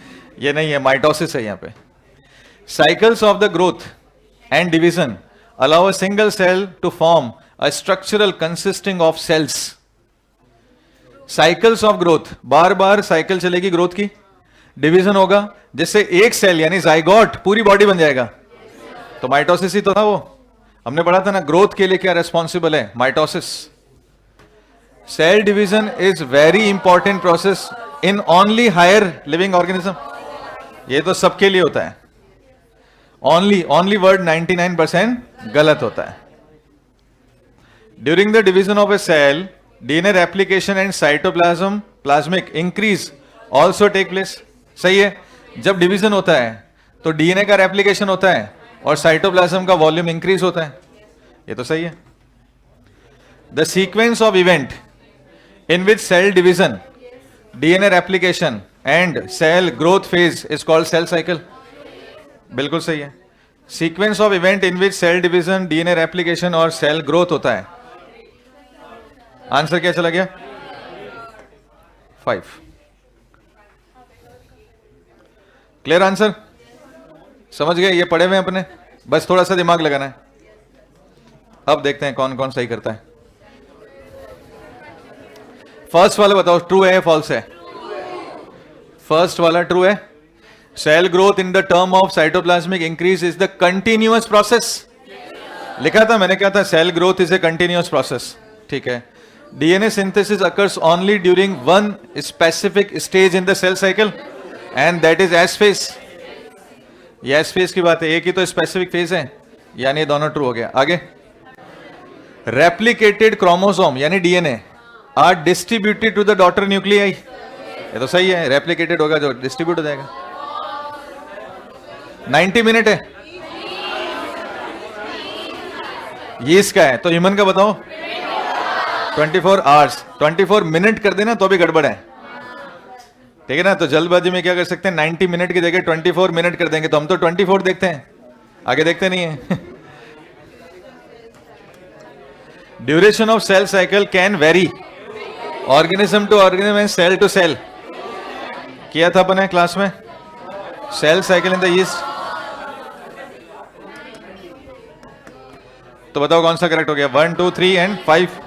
ये नहीं है, माइटोसिस है यहाँ पे। Cycles of the growth and division allow a single cell to form a structural consisting of cells. Cycles of growth, बार बार साइकिल चलेगी ग्रोथ की, डिवीजन होगा जिससे एक सेल यानी जाइगोट पूरी बॉडी बन जाएगा। तो माइटोसिस ही तो था वो, हमने पढ़ा था ना। ग्रोथ के लिए क्या रेस्पॉन्सिबल है? Mitosis. Cell division is very important process in only higher living organism. ये तो सबके लिए होता है। ओनली वर्ड 99% गलत होता है। During the division of a cell, DNA replication and cytoplasm plasmic increase also take place. सही है। जब डिवीजन होता है तो डीएनए का रेप्लिकेशन होता है और साइटोप्लाज्म का वॉल्यूम इंक्रीज होता है। ये तो सही है। The sequence of event in which cell division, DNA replication and cell growth phase is called cell cycle. बिल्कुल सही है। Sequence of event in which cell division, DNA replication और सेल ग्रोथ होता है। आंसर क्या चला गया? 5। Clear answer? समझ गए? ये पढ़े हुए हैं अपने, बस थोड़ा सा दिमाग लगाना है। अब देखते हैं कौन कौन सही करता है। फर्स्ट वाला बताओ, ट्रू है या फॉल्स है? फर्स्ट वाला ट्रू है। Cell growth in the term of cytoplasmic increase is the continuous process. लिखा था मैंने, क्या था? Cell growth is a continuous process. ठीक है। DNA synthesis occurs only during one specific stage in the cell cycle and that is S phase. ये S phase की बात है, एक ही तो स्पेसिफिक फेज है, यानी दोनों ट्रू हो गया। आगे, रेप्लिकेटेड क्रोमोसोम यानी DNA are distributed to the daughter nuclei. ये तो सही है, रेप्लिकेटेड होगा जो डिस्ट्रीब्यूट हो जाएगा। 90 मिनट है। ये इसका है, तो ह्यूमन का बताओ? 24 आवर्स। 24 मिनट कर देना तो भी गड़बड़ है, ठीक है ना? तो जल्दबाजी में क्या कर सकते हैं? 90 मिनट की जगह 24 मिनट कर देंगे। तो हम तो 24 देखते हैं, आगे देखते नहीं है। Duration of cell cycle can vary organism to organism and cell to cell. किया था अपने क्लास में cell cycle in the yeast. तो बताओ कौन सा करेक्ट हो गया? 1, 2, 3 एंड 5।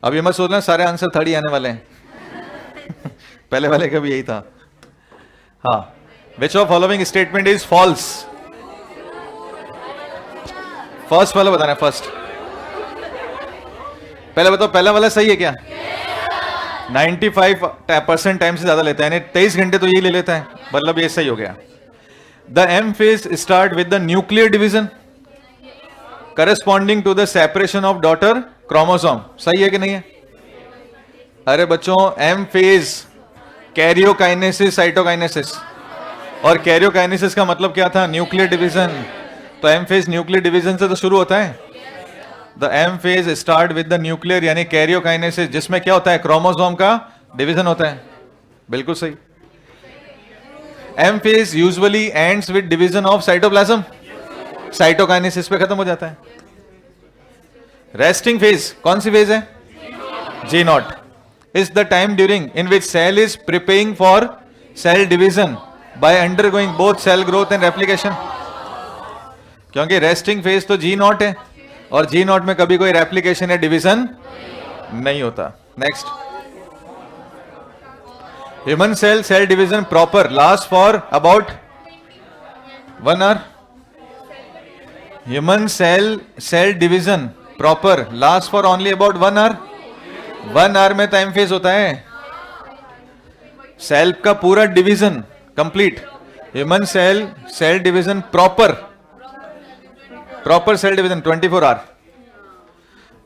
अब ये मत सोचना सारे आंसर थर्ड ही आने वाले हैं। पहले वाले का भी यही था। हाँ, which of following statement is false? First वाला बताना है। फर्स्ट पहले बताओ, पहला वाला सही है क्या? 95% टाइम से ज्यादा लेता है, यानी 23 घंटे तो यही ले लेता है, मतलब ये सही हो गया। The M phase start with the nuclear division corresponding to the separation of daughter chromosome. सही है कि नहीं है? अरे बच्चों, एम फेज कैरियोकाइनेसिस साइटोकाइनेसिस, और कैरियोकाइनेसिस का मतलब क्या था? Nuclear division. तो एम फेज न्यूक्लियर डिवीजन से तो शुरू होता है। The M phase start with the nuclear यानी कैरियोकाइनेसिस, जिसमें क्या होता है? क्रोमोसोम का डिवीजन होता है। बिल्कुल सही। M phase usually ends with division of cytoplasm, cytokinesis पे खत्म हो जाता है. रेस्टिंग फेज कौन सी फेज है? G naught. Is the time during in which cell is preparing for cell division by undergoing both cell growth and replication. क्योंकि resting phase तो जी नॉट है और जी नॉट में कभी कोई रेप्लिकेशन या डिवीजन नहीं होता. Next, human cell cell division proper last for about 1 hour. Human cell cell division proper last for only about 1 hour. 1 hour में तो एम फेज होता है. सेल का पूरा division complete, human cell cell division proper cell division 24 hour.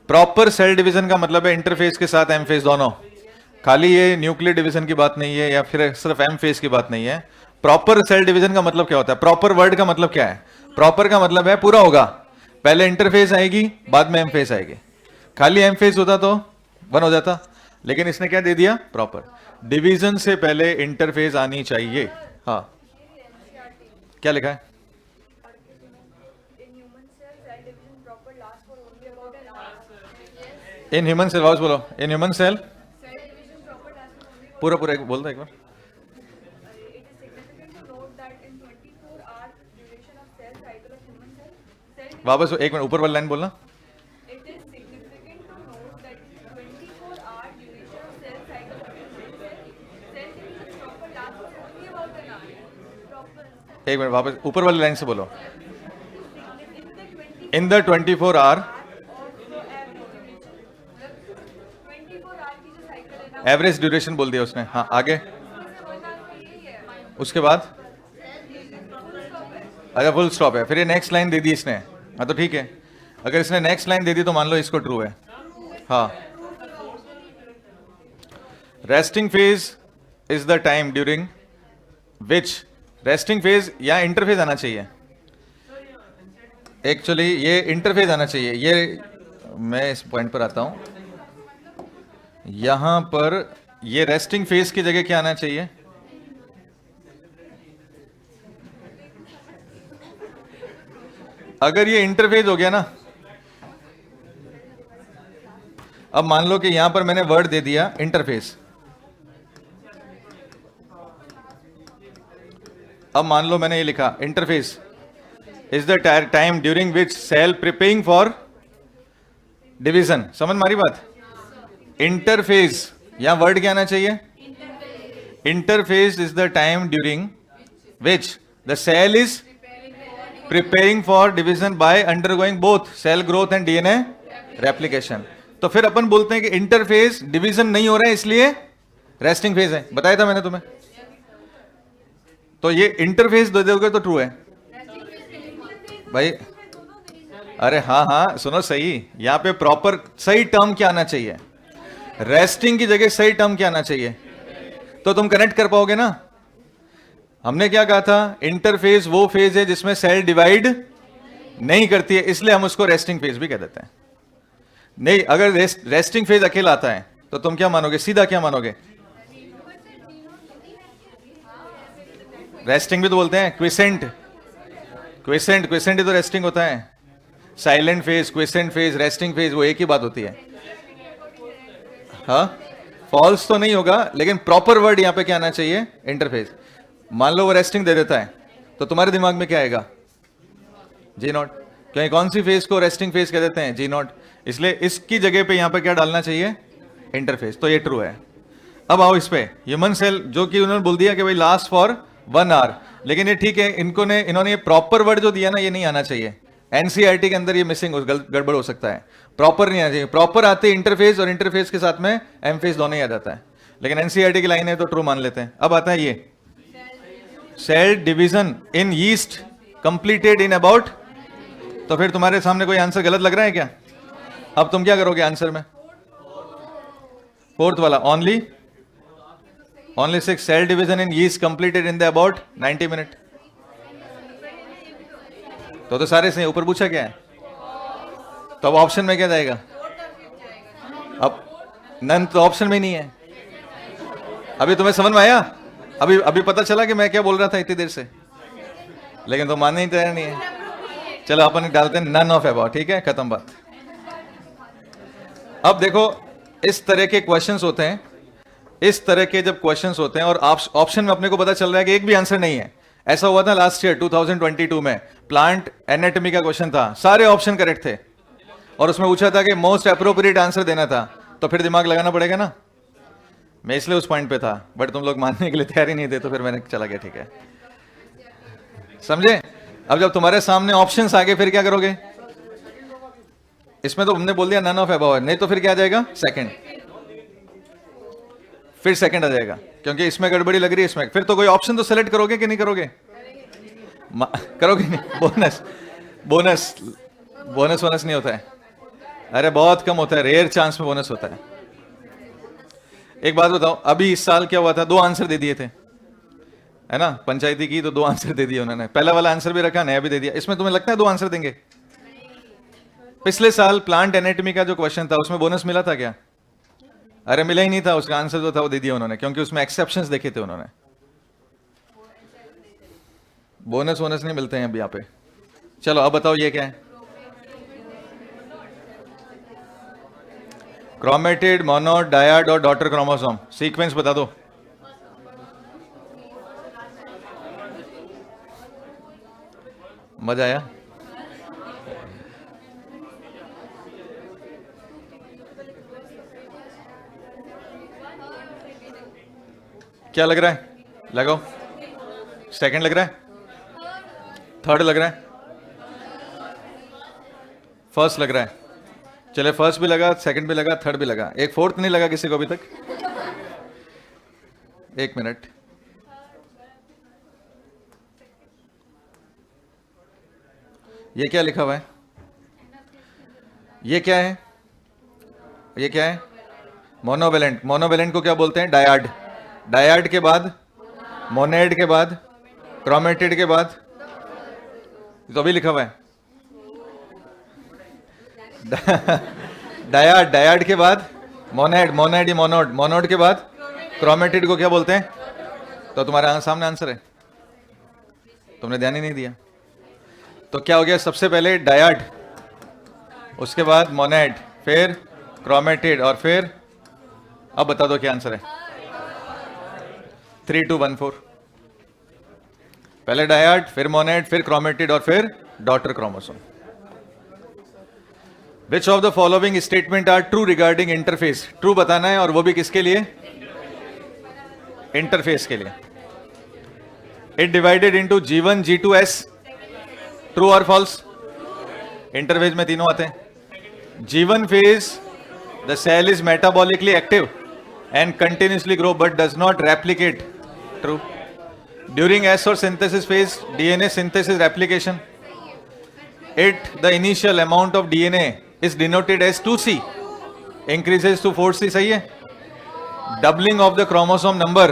Proper cell division का मतलब है interface के साथ एम फेज दोनों. खाली ये न्यूक्लियर डिवीजन की बात नहीं है या फिर सिर्फ एम फेज की बात नहीं है. प्रॉपर सेल डिवीजन का मतलब क्या होता है? प्रॉपर वर्ड का मतलब क्या है? प्रॉपर का मतलब है पूरा होगा. पहले इंटरफेस आएगी, बाद में एम फेज आएगी. खाली एम फेज होता तो 1 हो जाता, लेकिन इसने क्या दे दिया? प्रॉपर. डिवीजन से पहले इंटरफेस आनी चाहिए. हाँ, क्या लिखा है? इन ह्यूमन सेल, वाउस बोलो. इन ह्यूमन सेल पूरा बोल दो एक बार. वापस एक मिनट, ऊपर वाली लाइन बोलना. एक मिनट, वापस ऊपर वाली लाइन से बोलो. In the 24 hour average duration बोल दिया उसने. हाँ, आगे उसके बाद अगर फुल स्टॉप है, फिर ये नेक्स्ट लाइन दे दी इसने. हाँ तो ठीक है, अगर इसने नेक्स्ट लाइन दे दी तो मान लो इसको ट्रू है. हाँ, resting phase is the time during which, resting phase या इंटरफेज आना चाहिए. एक्चुअली ये इंटरफेज आना चाहिए. ये मैं इस पॉइंट पर आता हूं. यहां पर ये रेस्टिंग फेज की जगह क्या आना चाहिए? अगर ये इंटरफेज हो गया ना, अब मान लो कि यहां पर मैंने वर्ड दे दिया इंटरफेस. अब मान लो मैंने ये लिखा interface is the time during which cell preparing for division. समझ मारी बात? इंटरफेज, यहां वर्ड क्या आना चाहिए? Interphase is the time during which the cell is preparing for division by undergoing both cell growth and DNA replication. तो फिर अपन बोलते हैं कि इंटरफेज डिवीजन नहीं हो रहा है इसलिए रेस्टिंग फेज है. बताया था मैंने तुम्हें. तो ये इंटरफेस दे दोगे तो ट्रू है भाई. अरे हाँ हाँ, सुनो सही. यहां पे प्रॉपर सही टर्म क्या आना चाहिए? रेस्टिंग की जगह सही टर्म क्या आना चाहिए? तो तुम कनेक्ट कर पाओगे ना. हमने क्या कहा था? इंटरफेज वो फेज है जिसमें सेल डिवाइड नहीं करती है, इसलिए हम उसको रेस्टिंग फेज भी कह देते हैं. नहीं, अगर रेस्टिंग फेज अकेला आता है तो तुम क्या मानोगे? सीधा क्या मानोगे? रेस्टिंग भी तो बोलते हैं. क्विसेंट ही तो रेस्टिंग होता है. Silent phase, quiescent phase, resting phase वो एक ही बात होती है. हाँ, फॉल्स तो नहीं होगा, लेकिन प्रॉपर वर्ड यहां पे क्या आना चाहिए? इंटरफेस. मान लो वो रेस्टिंग दे देता है तो तुम्हारे दिमाग में क्या आएगा? जी नॉट. क्योंकि कौन सी फेज को रेस्टिंग फेज कह देते हैं? जी नॉट. इसलिए इसकी जगह पे यहां पे क्या डालना चाहिए? इंटरफेस. तो ये ट्रू है. अब आओ इस पे. ह्यूमन सेल, जो कि उन्होंने बोल दिया कि भाई लास्ट फॉर 1 आवर, लेकिन ये ठीक है, इन्होंने ये प्रॉपर वर्ड जो दिया ना, ये नहीं आना चाहिए. एनसीईआरटी के अंदर ये मिसिंग गड़बड़ हो सकता है. प्रॉपर नहीं आना चाहिए. प्रॉपर आते इंटरफेस, और इंटरफेस के साथ में एम फेस दोनों ही आ जाता है. लेकिन एनसीईआरटी की लाइन है तो ट्रू मान लेते हैं. अब आता है ये cell division in yeast completed in about. तो फिर तुम्हारे सामने कोई आंसर गलत लग रहा है क्या? अब तुम क्या करोगे आंसर में? फोर्थ वाला, only 6 cell division in yeast completed in the about 90 minute. तो सारे से ऊपर पूछा क्या है? तो अब ऑप्शन में क्या जाएगा? अब नन तो ऑप्शन में नहीं है. अभी तुम्हें समझ में आया? अभी अभी पता चला कि मैं क्या बोल रहा था इतनी देर से, लेकिन तो मानने ही तैयार नहीं है। चलो अपन डालते हैं नन ऑफ अबव, ठीक है, खत्म बात। अब देखो इस तरह के क्वेश्चंस होते हैं, इस तरह के जब क्वेश्चंस होते हैं और ऑप्शन में अपने को पता चल रहा है कि एक भी आंसर नहीं है। ऐसा हुआ था लास्ट ईयर 2022 में, प्लांट एनाटॉमी का क्वेश्चन था, सारे ऑप्शन करेक्ट थे और उसमें पूछा था कि मोस्ट अप्रोप्रिएट आंसर देना था, तो फिर दिमाग लगाना पड़ेगा ना। मैं इसलिए उस पॉइंट पे था, बट तुम लोग मानने के लिए तैयार ही नहीं थे, तो फिर मैंने चला गया, ठीक है, समझे। अब जब तुम्हारे सामने ऑप्शंस आ गए फिर क्या करोगे? इसमें तो हमने बोल दिया नन ऑफ अबव, नहीं तो फिर क्या आ जाएगा? सेकंड, फिर सेकंड आ जाएगा, क्योंकि इसमें गड़बड़ी लग रही है इसमें। फिर तो कोई ऑप्शन तो सेलेक्ट करोगे कि नहीं करोगे? करोगे नहीं? बोनस बोनस बोनस बोनस नहीं होता है, अरे बहुत कम होता है, रेयर चांस में बोनस होता है। एक बात बताओ, अभी इस साल क्या हुआ था, 2 आंसर दे दिए थे, है ना, पंचायती की तो 2 आंसर दे दिए उन्होंने, पहला वाला आंसर भी रखा, नया भी दे दिया। इसमें तुम्हें लगता है 2 आंसर देंगे? पिछले साल प्लांट एनाटॉमी का जो क्वेश्चन था उसमें बोनस मिला था क्या? अरे मिला ही नहीं था, उसका आंसर जो था वो दे दिया उन्होंने, क्योंकि उसमें एक्सेप्शंस देखे थे उन्होंने। बोनस वोनस नहीं मिलते हैं अभी यहाँ पे। चलो अब बताओ ये क्या है? क्रोमेटिड, मोनोड, डायड और डॉटर क्रोमोसोम, सीक्वेंस बता दो। मजा आया? क्या लग रहा है? लगाओ। सेकंड लग रहा है? थर्ड लग रहा है? फर्स्ट लग रहा है? चले, फर्स्ट भी लगा, सेकंड भी लगा, थर्ड भी लगा, एक फोर्थ नहीं लगा किसी को अभी तक? एक मिनट, ये क्या लिखा हुआ है? ये क्या है? ये क्या है? मोनोवेलेंट। मोनोवेलेंट को क्या बोलते हैं? डायड। डायड के बाद मोनेड के बाद क्रोमेटिड के बाद, तो अभी लिखा हुआ है डायड। डायड के बाद मोनेड, मोनेड मोनोड, मोनोड के बाद क्रोमेटिड को क्या बोलते हैं? तो तुम्हारे सामने आंसर है, तुमने ध्यान ही नहीं दिया। तो क्या हो गया? सबसे पहले डायड, उसके बाद मोनेड, फिर क्रोमेटिड और फिर, अब बता दो क्या आंसर है? 3, 2, 1, 4। पहले डायड, फिर मोनेड, फिर क्रोमेटिड और फिर daughter chromosome. Which of the following statement are true regarding interface? True बताना है, और वो भी किसके लिए? इंटरफेस के लिए। It divided into G1, G2, S. True और फॉल्स? इंटरफेस में तीनों आते हैं। G1 phase, the cell is metabolically active and continuously grow but does not replicate. True. During S or synthesis phase, DNA synthesis replication. The initial amount of DNA is denoted as 2C, increases to 4C. सही है? Doubling of the chromosome number,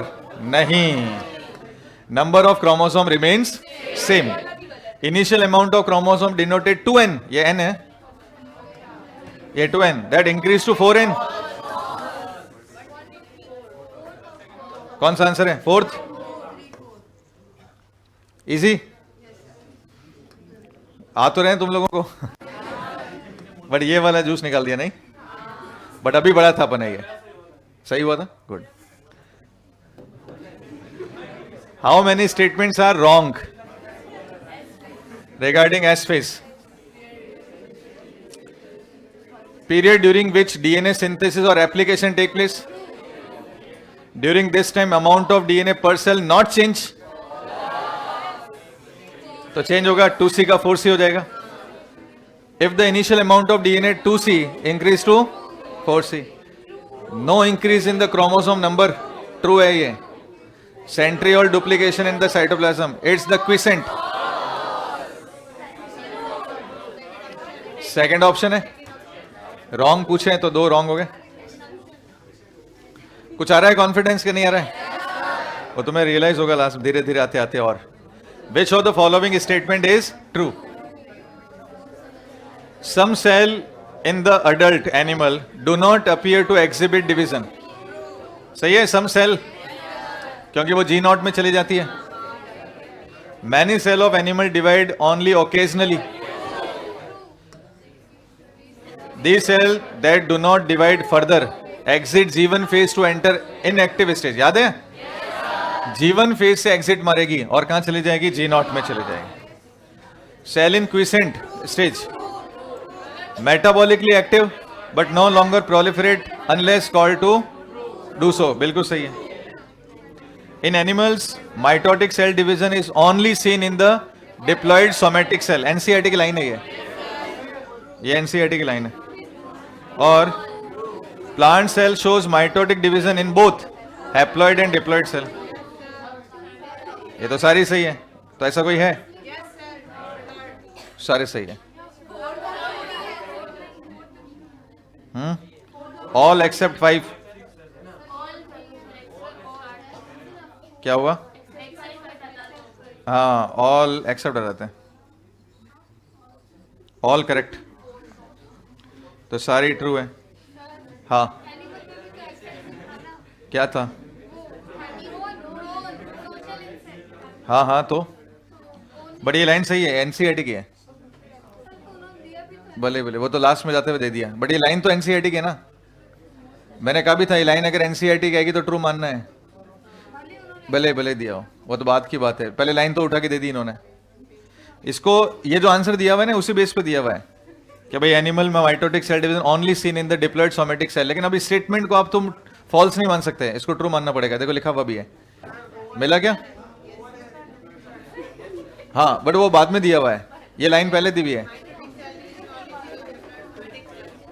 नहीं, number of chromosome remains same. Initial amount of chromosome denoted 2N, ये N है, ये 2N, that increase to 4N. कौन सा answer है? Fourth. Easy आ तो रहे हैं तुम लोगों को बट ये वाला जूस निकाल दिया नहीं, बट अभी बड़ा था अपन, ये सही हुआ था, good. How many statements are wrong regarding S phase? Period during which DNA synthesis और application take place, during this time amount of DNA per cell not change, तो चेंज होगा, 2C का 4C हो जाएगा। If the initial amount of DNA 2C increase to 4C, no increase in the chromosome number, true है ये। Centriole duplication in the cytoplasm, it's the quiescent, second option है। Wrong पूछे तो 2 wrong हो गए। कुछ आ रहा है कॉन्फिडेंस के नहीं आ रहा है? वो तुम्हें रियलाइज होगा लास्ट, धीरे धीरे आते आते। और which of the following statement is true? Some cell in the adult animal do not appear to exhibit division. सही है? some cell क्योंकि वो जी नॉट में चली जाती है. Many cell of animal divide only occasionally. These cells that do not divide further exit G1 phase to enter inactive stage. याद है? G1 phase से exit मारेगी और कहां चली जाएगी? G नॉट में चली जाएगी. Cell in quiescent stage, metabolically active but no longer proliferate unless called to do so. बिल्कुल सही है. In animals, mitotic cell division is only seen in the diploid somatic cell. NCERT की line है ये NCERT की line है. और plant cell shows mitotic division in both haploid and diploid cell. ये तो सारी सही है. तो ऐसा कोई है? सारे सही है. All except 5. क्या हुआ? हाँ, ऑल एक्सेप्ट आ जाते हैं. All correct. तो सारी ट्रू है. हाँ, क्या था? हाँ हाँ, तो बट ये लाइन सही है, एनसीईआरटी की है. भले भले, वो तो लास्ट में जाते हुए दे दिया, बट ये लाइन तो एनसीईआरटी की है ना. मैंने कहा भी था ये लाइन अगर एनसीईआरटी की आएगी तो ट्रू मानना है. भले भले दिया हो, वो तो बात की बात है. पहले लाइन तो उठा के दे दी इन्होंने. इसको ये जो आंसर दिया हुआ है ना उसी बेस पे दिया हुआ है कि भाई एनिमल में mitotic cell division only seen in the diploid somatic cell. लेकिन अभी स्टेटमेंट को आप तुम फॉल्स नहीं मान सकते, इसको ट्रू मानना पड़ेगा. देखो लिखा हुआ भी है. मिला क्या? हाँ, बट वो बाद में दिया हुआ है, ये लाइन पहले दी हुई है.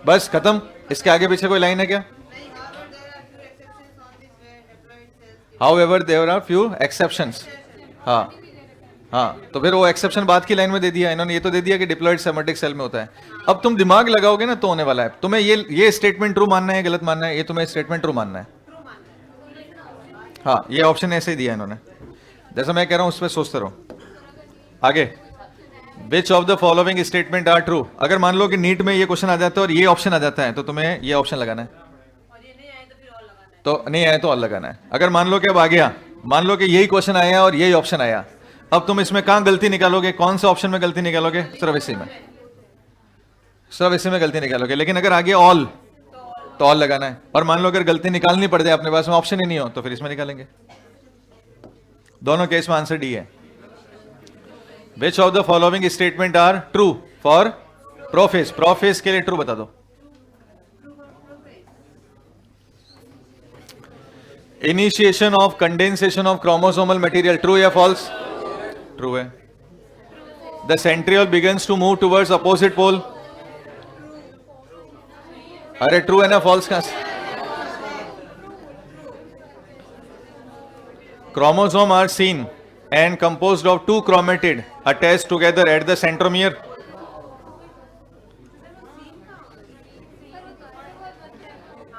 बस खत्म. इसके आगे पीछे कोई लाइन है क्या? However there are few exceptions. हाँ हाँ, तो फिर वो एक्सेप्शन बाद की लाइन में दे दिया इन्होंने. ये तो दे दिया कि डिप्लॉइड सोमेटिक सेल में होता है. अब तुम दिमाग लगाओगे ना तो होने वाला है. तुम्हें ये स्टेटमेंट ट्रू मानना है, गलत मानना है? ये तुम्हें स्टेटमेंट ट्रू मानना है. हाँ, ये ऑप्शन ऐसे ही दिया इन्होंने. जैसा मैं कह रहा हूं उस पर सोचते रहो. आगे, which of the following statement are true. अगर मान लो कि नीट में ये क्वेश्चन आ जाता है और ये ऑप्शन आ जाता है तो तुम्हें ये ऑप्शन लगाना है. तो नहीं आए तो और लगाना है. अगर मान लो कि अब आ गया, मान लो कि यही क्वेश्चन आया और यही ऑप्शन आया, अब तुम इसमें कहां गलती निकालोगे? कौन से ऑप्शन में गलती निकालोगे? सिर्फ इसी में, सिर्फ इसी में गलती निकालोगे. लेकिन अगर आगे ऑल तो ऑल लगाना है. और मान लो अगर गलती निकालनी पड़ जाए अपने पास में ऑप्शन ही नहीं हो तो फिर इसमें निकालेंगे. दोनों केस में आंसर डी है. Which of the following statement are true for prophase. Prophase के लिए ट्रू बता दो. Initiation of condensation of chromosomal material, true या फॉल्स? ट्रू है. The centriole begins to move towards opposite pole. अरे true है ना, फॉल्स कहां से? Chromosome are seen and composed of 2 chromatid attached together at the centromere.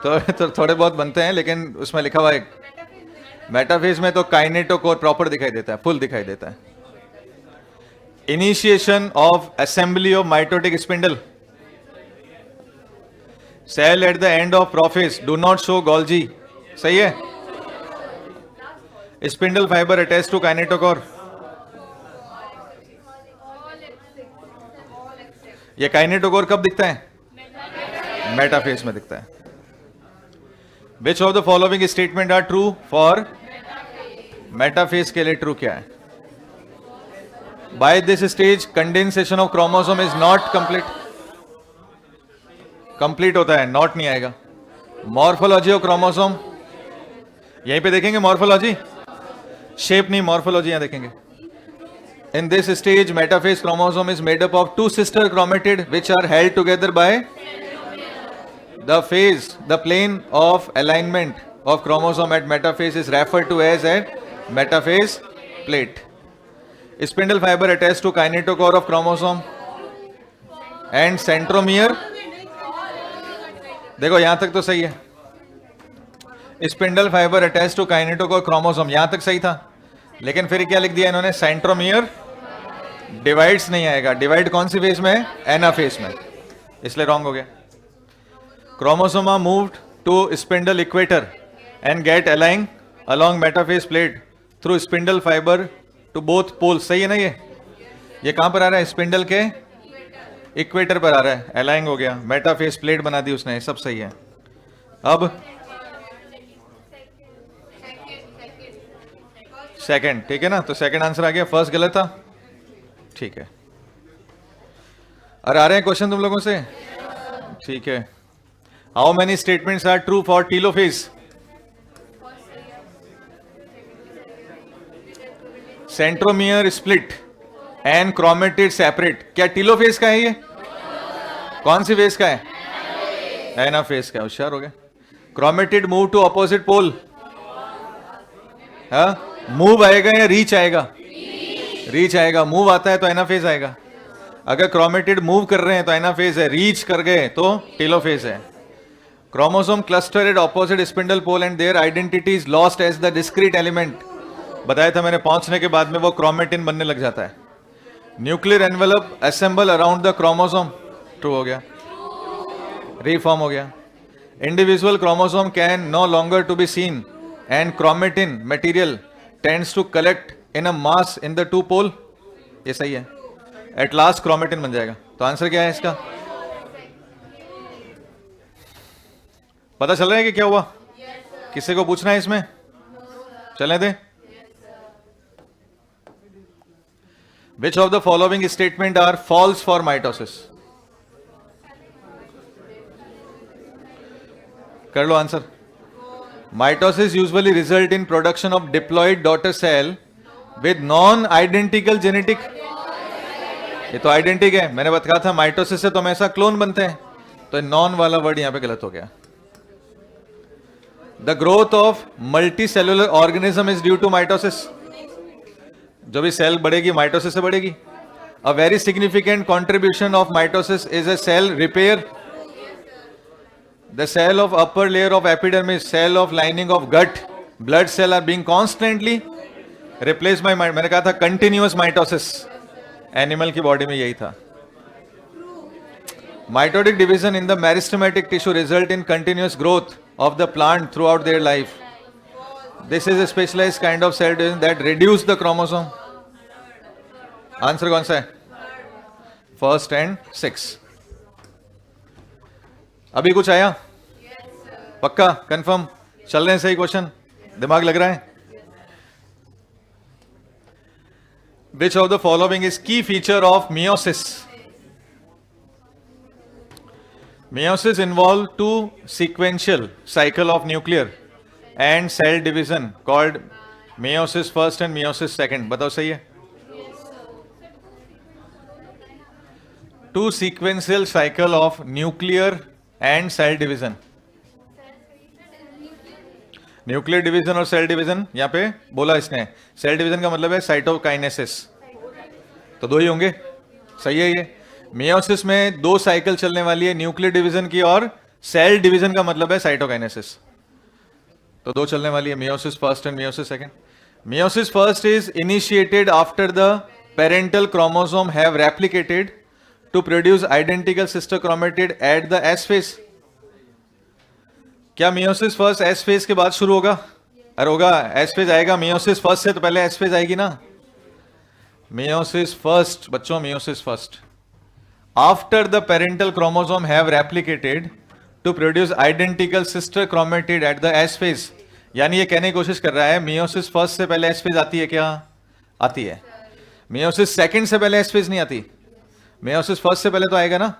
तो थोड़े बहुत बनते हैं, लेकिन उसमें लिखा हुआ है मेटाफेज में तो काइनेटोकोर प्रॉपर दिखाई देता है, फुल दिखाई देता है. Initiation of assembly of mitotic spindle. Cell at the end of prophase do not show Golgi. सही है. Spindle fiber attach to kinetochore. ये काइनेटोकोर कब दिखता है? मेटाफेज में दिखता है. Which of the following statement are true for metaphase के लिए ट्रू क्या है? By this stage condensation of chromosome is not complete. Complete होता है, नॉट नहीं आएगा. मॉर्फोलॉजी ऑफ क्रोमोसोम यहीं पे देखेंगे. मॉर्फोलॉजी, शेप नहीं, मॉर्फोलॉजी यहां देखेंगे. In this stage metaphase chromosome is made up of 2 sister chromatid which are held together by the phase. The plane of alignment of chromosome at metaphase is referred to as a metaphase plate. Spindle fiber attached to kinetochore of chromosome and centromere. देखो यहां तक तो सही है. Spindle fiber attach to kinetochore chromosome, यहां तक सही था. लेकिन फिर क्या लिख दिया इन्होंने? सेंट्रोमियर डिवाइड्स नहीं आएगा. डिवाइड कौन सी फेज में है? एनाफेज में, इसलिए रॉन्ग हो गया. Chromosome are moved to spindle equator and get align along metaphase plate through spindle fiber to both poles. सही है ना? ये कहां पर आ रहा है? स्पिंडल के इक्वेटर पर आ रहा है, अलाइंग हो गया, मेटाफेस प्लेट बना दी उसने, सब सही है। अब सेकंड, ठीक है ना? तो सेकंड आंसर आ गया, फर्स्ट गलत था, ठीक है। और आ रहे हैं क्वेश्चन तुम लोगों से? ठीक है। How many statements are true for telophase? Centromere split and chromatid separate. क्या टीलोफेज का है ये? कौन सी फेज का है? एनाफेज का। होशियार हो गए। Chromatid move to opposite pole, move आएगा या रीच आएगा? रीच आएगा। मूव आता है तो एनाफेज आएगा। अगर क्रोमेटिड मूव कर रहे हैं तो एनाफेज है, रीच कर गए तो टेलोफेज है। Chromosome cluster at opposite spindle pole and their identity is lost as the discrete element. बताया था मैंने, पहुंचने के बाद में वो क्रोमेटिन बनने लग जाता है। Nuclear envelope assemble around the chromosome, true हो गया, रीफॉर्म हो गया। Individual chromosome can no longer to be seen and chromatin material tends to collect in a mass in the two pole, ये सही है। एट लास्ट क्रोमेटिन बन जाएगा। तो आंसर क्या है इसका? पता चल रहा है कि क्या हुआ? किसी को पूछना है इसमें? चलें दे। Which of the following statement are false for mitosis? कर लो answer. Mitosis usually result in production of diploid daughter cell with non-identical genetic। ये तो आइडेंटिक है, मैंने बताया था माइटोसिस से तो हमेशा क्लोन बनते हैं, तो नॉन वाला वर्ड यहां पे गलत हो गया। The growth of multi cellular organism is due to mitosis. जो भी सेल बढ़ेगी माइटोसिस से बढ़ेगी। A very significant contribution of mitosis is a cell repair. The cell of upper layer of epidermis, cell of lining of gut, blood cell are being constantly replace by, मैंने कहा था continuous mitosis, animal की body में यही था। Mitotic division in the meristematic tissue result in continuous growth of the plant through out their life. This is a specialized kind of cell division that reduce the chromosome. Answer कौन सा है? First and 6। अभी कुछ आया? पक्का confirm? चल रहे हैं सही क्वेश्चन? दिमाग लग रहा है? Which of the following is key feature of meiosis? Meiosis involve two sequential cycle of nuclear and cell division called meiosis first and meiosis second। बताओ सही है? Two sequential cycle of nuclear and cell division। Nuclear division और cell division यहां पे बोला इसने। Cell division का मतलब है साइटोकाइनेसिस, तो दो ही होंगे, सही है ये। मियोसिस में दो साइकिल चलने वाली है, न्यूक्लियर डिवीजन की और सेल डिवीजन का मतलब है साइटोकाइनेसिस, तो दो चलने वाली है, meiosis first and meiosis second. Meiosis first is initiated after the parental chromosome have replicated to produce identical sister chromatid at the S phase. क्या मियोसिस फर्स्ट एस फेज के बाद शुरू होगा? अरे होगा, एस फेज आएगा। मियोसिस फर्स्ट से तो पहले एस फेज आएगी ना। मियोसिस फर्स्ट बच्चों, meiosis first after the parental chromosome have replicated to produce identical sister chromatid at the S phase. यानी ये कहने की कोशिश कर रहा है मियोसिस फर्स्ट से पहले एस फेज आती है क्या? आती है। मियोसिस सेकंड से पहले एस फेज नहीं आती। मियोसिस फर्स्ट से पहले तो आएगा ना।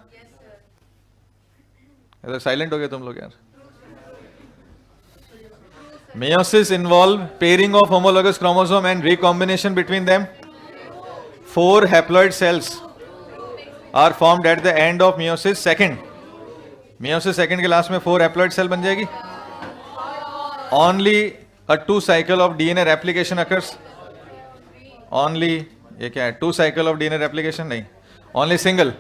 साइलेंट हो गए तुम लोग यार। Meiosis involve pairing of homologous chromosome and recombination between them. 4 haploid cells are formed at the end of meiosis second. Meiosis second के लास्ट में 4 haploid cell बन जाएगी. Only a 2 cycle of DNA replication occurs. Only ये क्या है? 2 cycle of DNA replication नहीं. Only single.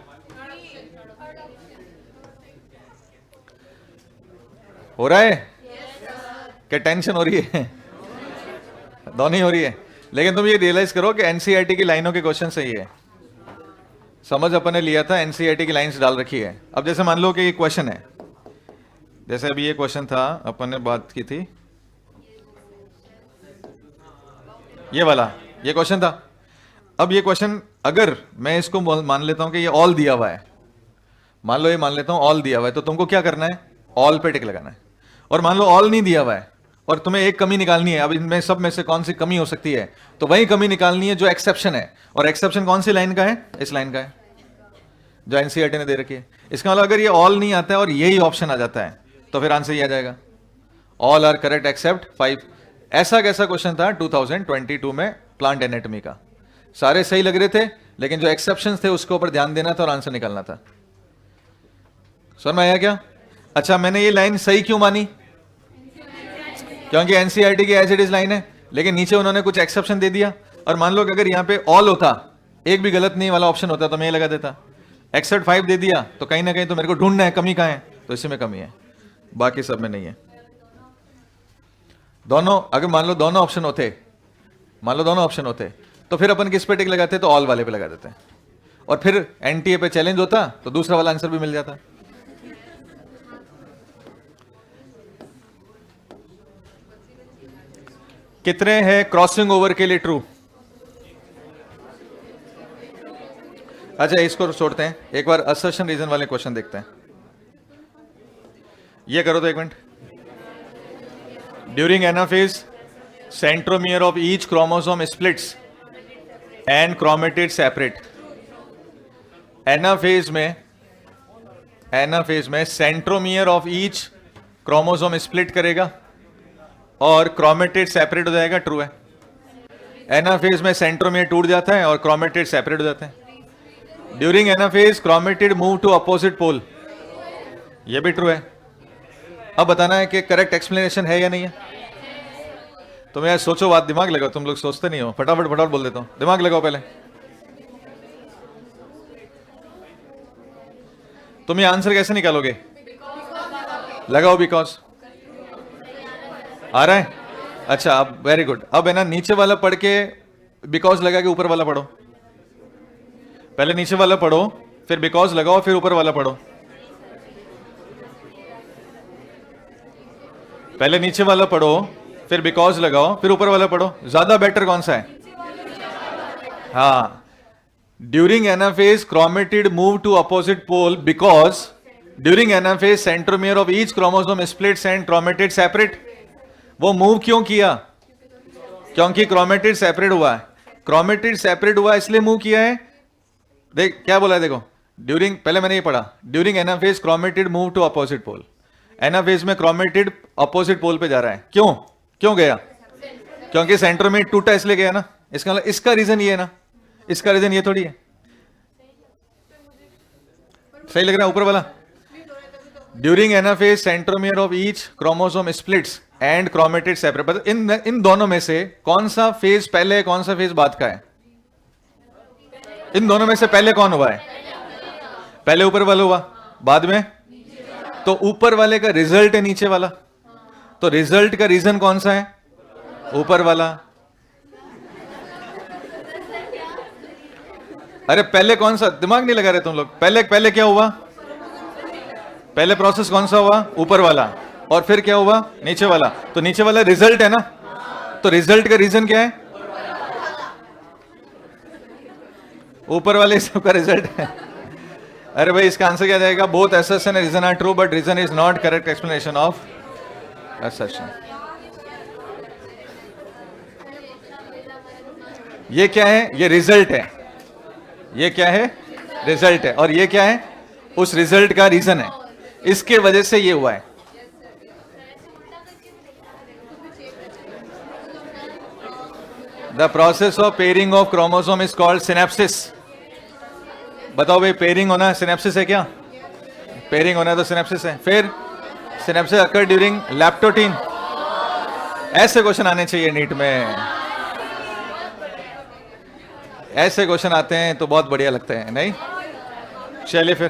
हो रहा है? क्या टेंशन हो रही है? दोनों ही हो रही है। लेकिन तुम ये रियलाइज करो कि एनसीईआरटी की लाइनों के क्वेश्चन सही है। समझ अपन ने लिया था, एनसीईआरटी की लाइंस डाल रखी है। अब जैसे मान लो कि ये क्वेश्चन है, जैसे अभी ये क्वेश्चन था, अपन ने बात की थी ये वाला, ये क्वेश्चन था। अब ये क्वेश्चन अगर मैं इसको मान लेता हूं कि ये ऑल दिया हुआ है, मान लो ये मान लेता हूं ऑल दिया हुआ है, तो तुमको क्या करना है, ऑल पे टिक लगाना है। और मान लो ऑल नहीं दिया हुआ है और तुम्हें एक कमी निकालनी है, अब इनमें सब में से कौन सी कमी हो सकती है, तो वही कमी निकालनी है जो एक्सेप्शन है। और एक्सेप्शन कौन सी लाइन का है, इस लाइन का है जो एनसीईआरटी ने दे रखी है। इसका मतलब अगर ये ऑल नहीं आता है और यही ऑप्शन आ जाता है तो फिर आंसर ये आ जाएगा, ऑल आर करेक्ट एक्सेप्ट 5। ऐसा कैसा क्वेश्चन था 2022 में प्लांट एनाटॉमी का, सारे सही लग रहे थे लेकिन जो एक्सेप्शंस थे उसके ऊपर ध्यान देना था और आंसर निकालना था। समझ में आया क्या? अच्छा, मैंने ये लाइन सही क्यों मानी, क्योंकि एनसीईआरटी की एज इट इज लाइन है, लेकिन नीचे उन्होंने कुछ एक्सेप्शन दे दिया। और मान लो कि अगर यहां पे ऑल होता, एक भी गलत नहीं वाला ऑप्शन होता, तो मैं ये लगा देता। एक्सेप्ट 5 दे दिया तो कहीं ना कहीं तो मेरे को ढूंढना है कमी कहां है, तो इसी में कमी है, बाकी सब में नहीं है। दोनों, अगर मान लो दोनों ऑप्शन होते, मान लो दोनों ऑप्शन होते, तो फिर अपन किस पे टिक लगाते, तो ऑल वाले पे लगा देते हैं, और फिर एनटीए पे चैलेंज होता तो दूसरा वाला आंसर भी मिल जाता। कितने हैं क्रॉसिंग ओवर के लिए ट्रू? अच्छा, इसको छोड़ते हैं, एक बार असर्शन रीजन वाले क्वेश्चन देखते हैं। ये करो तो एक minute. During anaphase centromere of each chromosome splits and chromatid separate. Anaphase में centromere of each chromosome split करेगा और क्रोमेटिड सेपरेट हो जाएगा, ट्रू है। एनाफेज में सेंट्रोमियर टूट जाता है और क्रोमेटिड सेपरेट हो जाते हैं। During anaphase chromatid move to opposite pole, ये भी ट्रू है। अब बताना है कि करेक्ट एक्सप्लेनेशन है या नहीं है। तुम यार सोचो, बात दिमाग लगाओ, तुम लोग सोचते नहीं हो, फटाफट फटाफट बोल देता हूं, दिमाग लगाओ पहले। तुम ये आंसर कैसे निकालोगे, लगाओ बिकॉज आ रहा है। अच्छा, अब वेरी गुड, अब है ना नीचे वाला पढ़ के बिकॉज लगा के ऊपर वाला पढ़ो। पहले नीचे वाला पढ़ो, फिर बिकॉज लगाओ, फिर ऊपर वाला पढ़ो। पहले नीचे वाला पढ़ो, फिर बिकॉज लगाओ, फिर ऊपर वाला पढ़ो। ज्यादा बेटर कौन सा है? हाँ, during anaphase chromatid move to opposite pole because during anaphase centromere of each chromosome splits and chromatid separate. वो मूव क्यों किया? क्योंकि क्रोमेटिड सेपरेट हुआ है। क्रोमेटिड सेपरेट हुआ इसलिए मूव किया है। देख क्या बोला है, देखो, ड्यूरिंग, पहले मैंने ये पढ़ा, during anaphase chromatid move to opposite pole. Anaphase में क्रोमेटिड अपोजिट पोल पे जा रहा है, क्यों गया? क्योंकि सेंट्रोमियर टूटा इसलिए गया ना। इसका मतलब इसका रीजन ये है ना, इसका रीजन ये थोड़ी है। सही लग रहा है ऊपर वाला? During anaphase centromere of each chromosome splits and chromatid separate. इन दोनों में से कौन सा फेज पहले है, कौन सा फेज बाद का है? इन दोनों में से पहले कौन हुआ है? पहले ऊपर वाला हुआ, बाद में तो ऊपर वाले का रिजल्ट है नीचे वाला, तो रिजल्ट का रीजन कौन सा है? ऊपर वाला। अरे पहले कौन सा, दिमाग नहीं लगा रहे तुम लोग। पहले क्या हुआ? पहले प्रोसेस कौन सा हुआ? ऊपर वाला। और फिर क्या हुआ? नीचे वाला। तो नीचे वाला रिजल्ट है ना, तो रिजल्ट का रीजन क्या है? ऊपर वाले सबका रिजल्ट है। अरे भाई, इसका आंसर क्या जाएगा? Both assertion and reason are true but reason is not correct explanation of assertion. ये क्या है? ये रिजल्ट है। ये क्या है? रिजल्ट है। और ये क्या है? उस रिजल्ट का रीजन है, इसके वजह से ये हुआ है। The process of pairing of chromosome is called synapses. बताओ भाई, पेयरिंग होना सिनेप्सिस है क्या? पेयरिंग होना तो सिनेप्सिस है। फिर सिनेप्सिस अकर ड्यूरिंग लैप्टोटीन। ऐसे क्वेश्चन आने चाहिए नीट में, ऐसे क्वेश्चन आते हैं तो बहुत बढ़िया लगते हैं, नहीं? चलिए फिर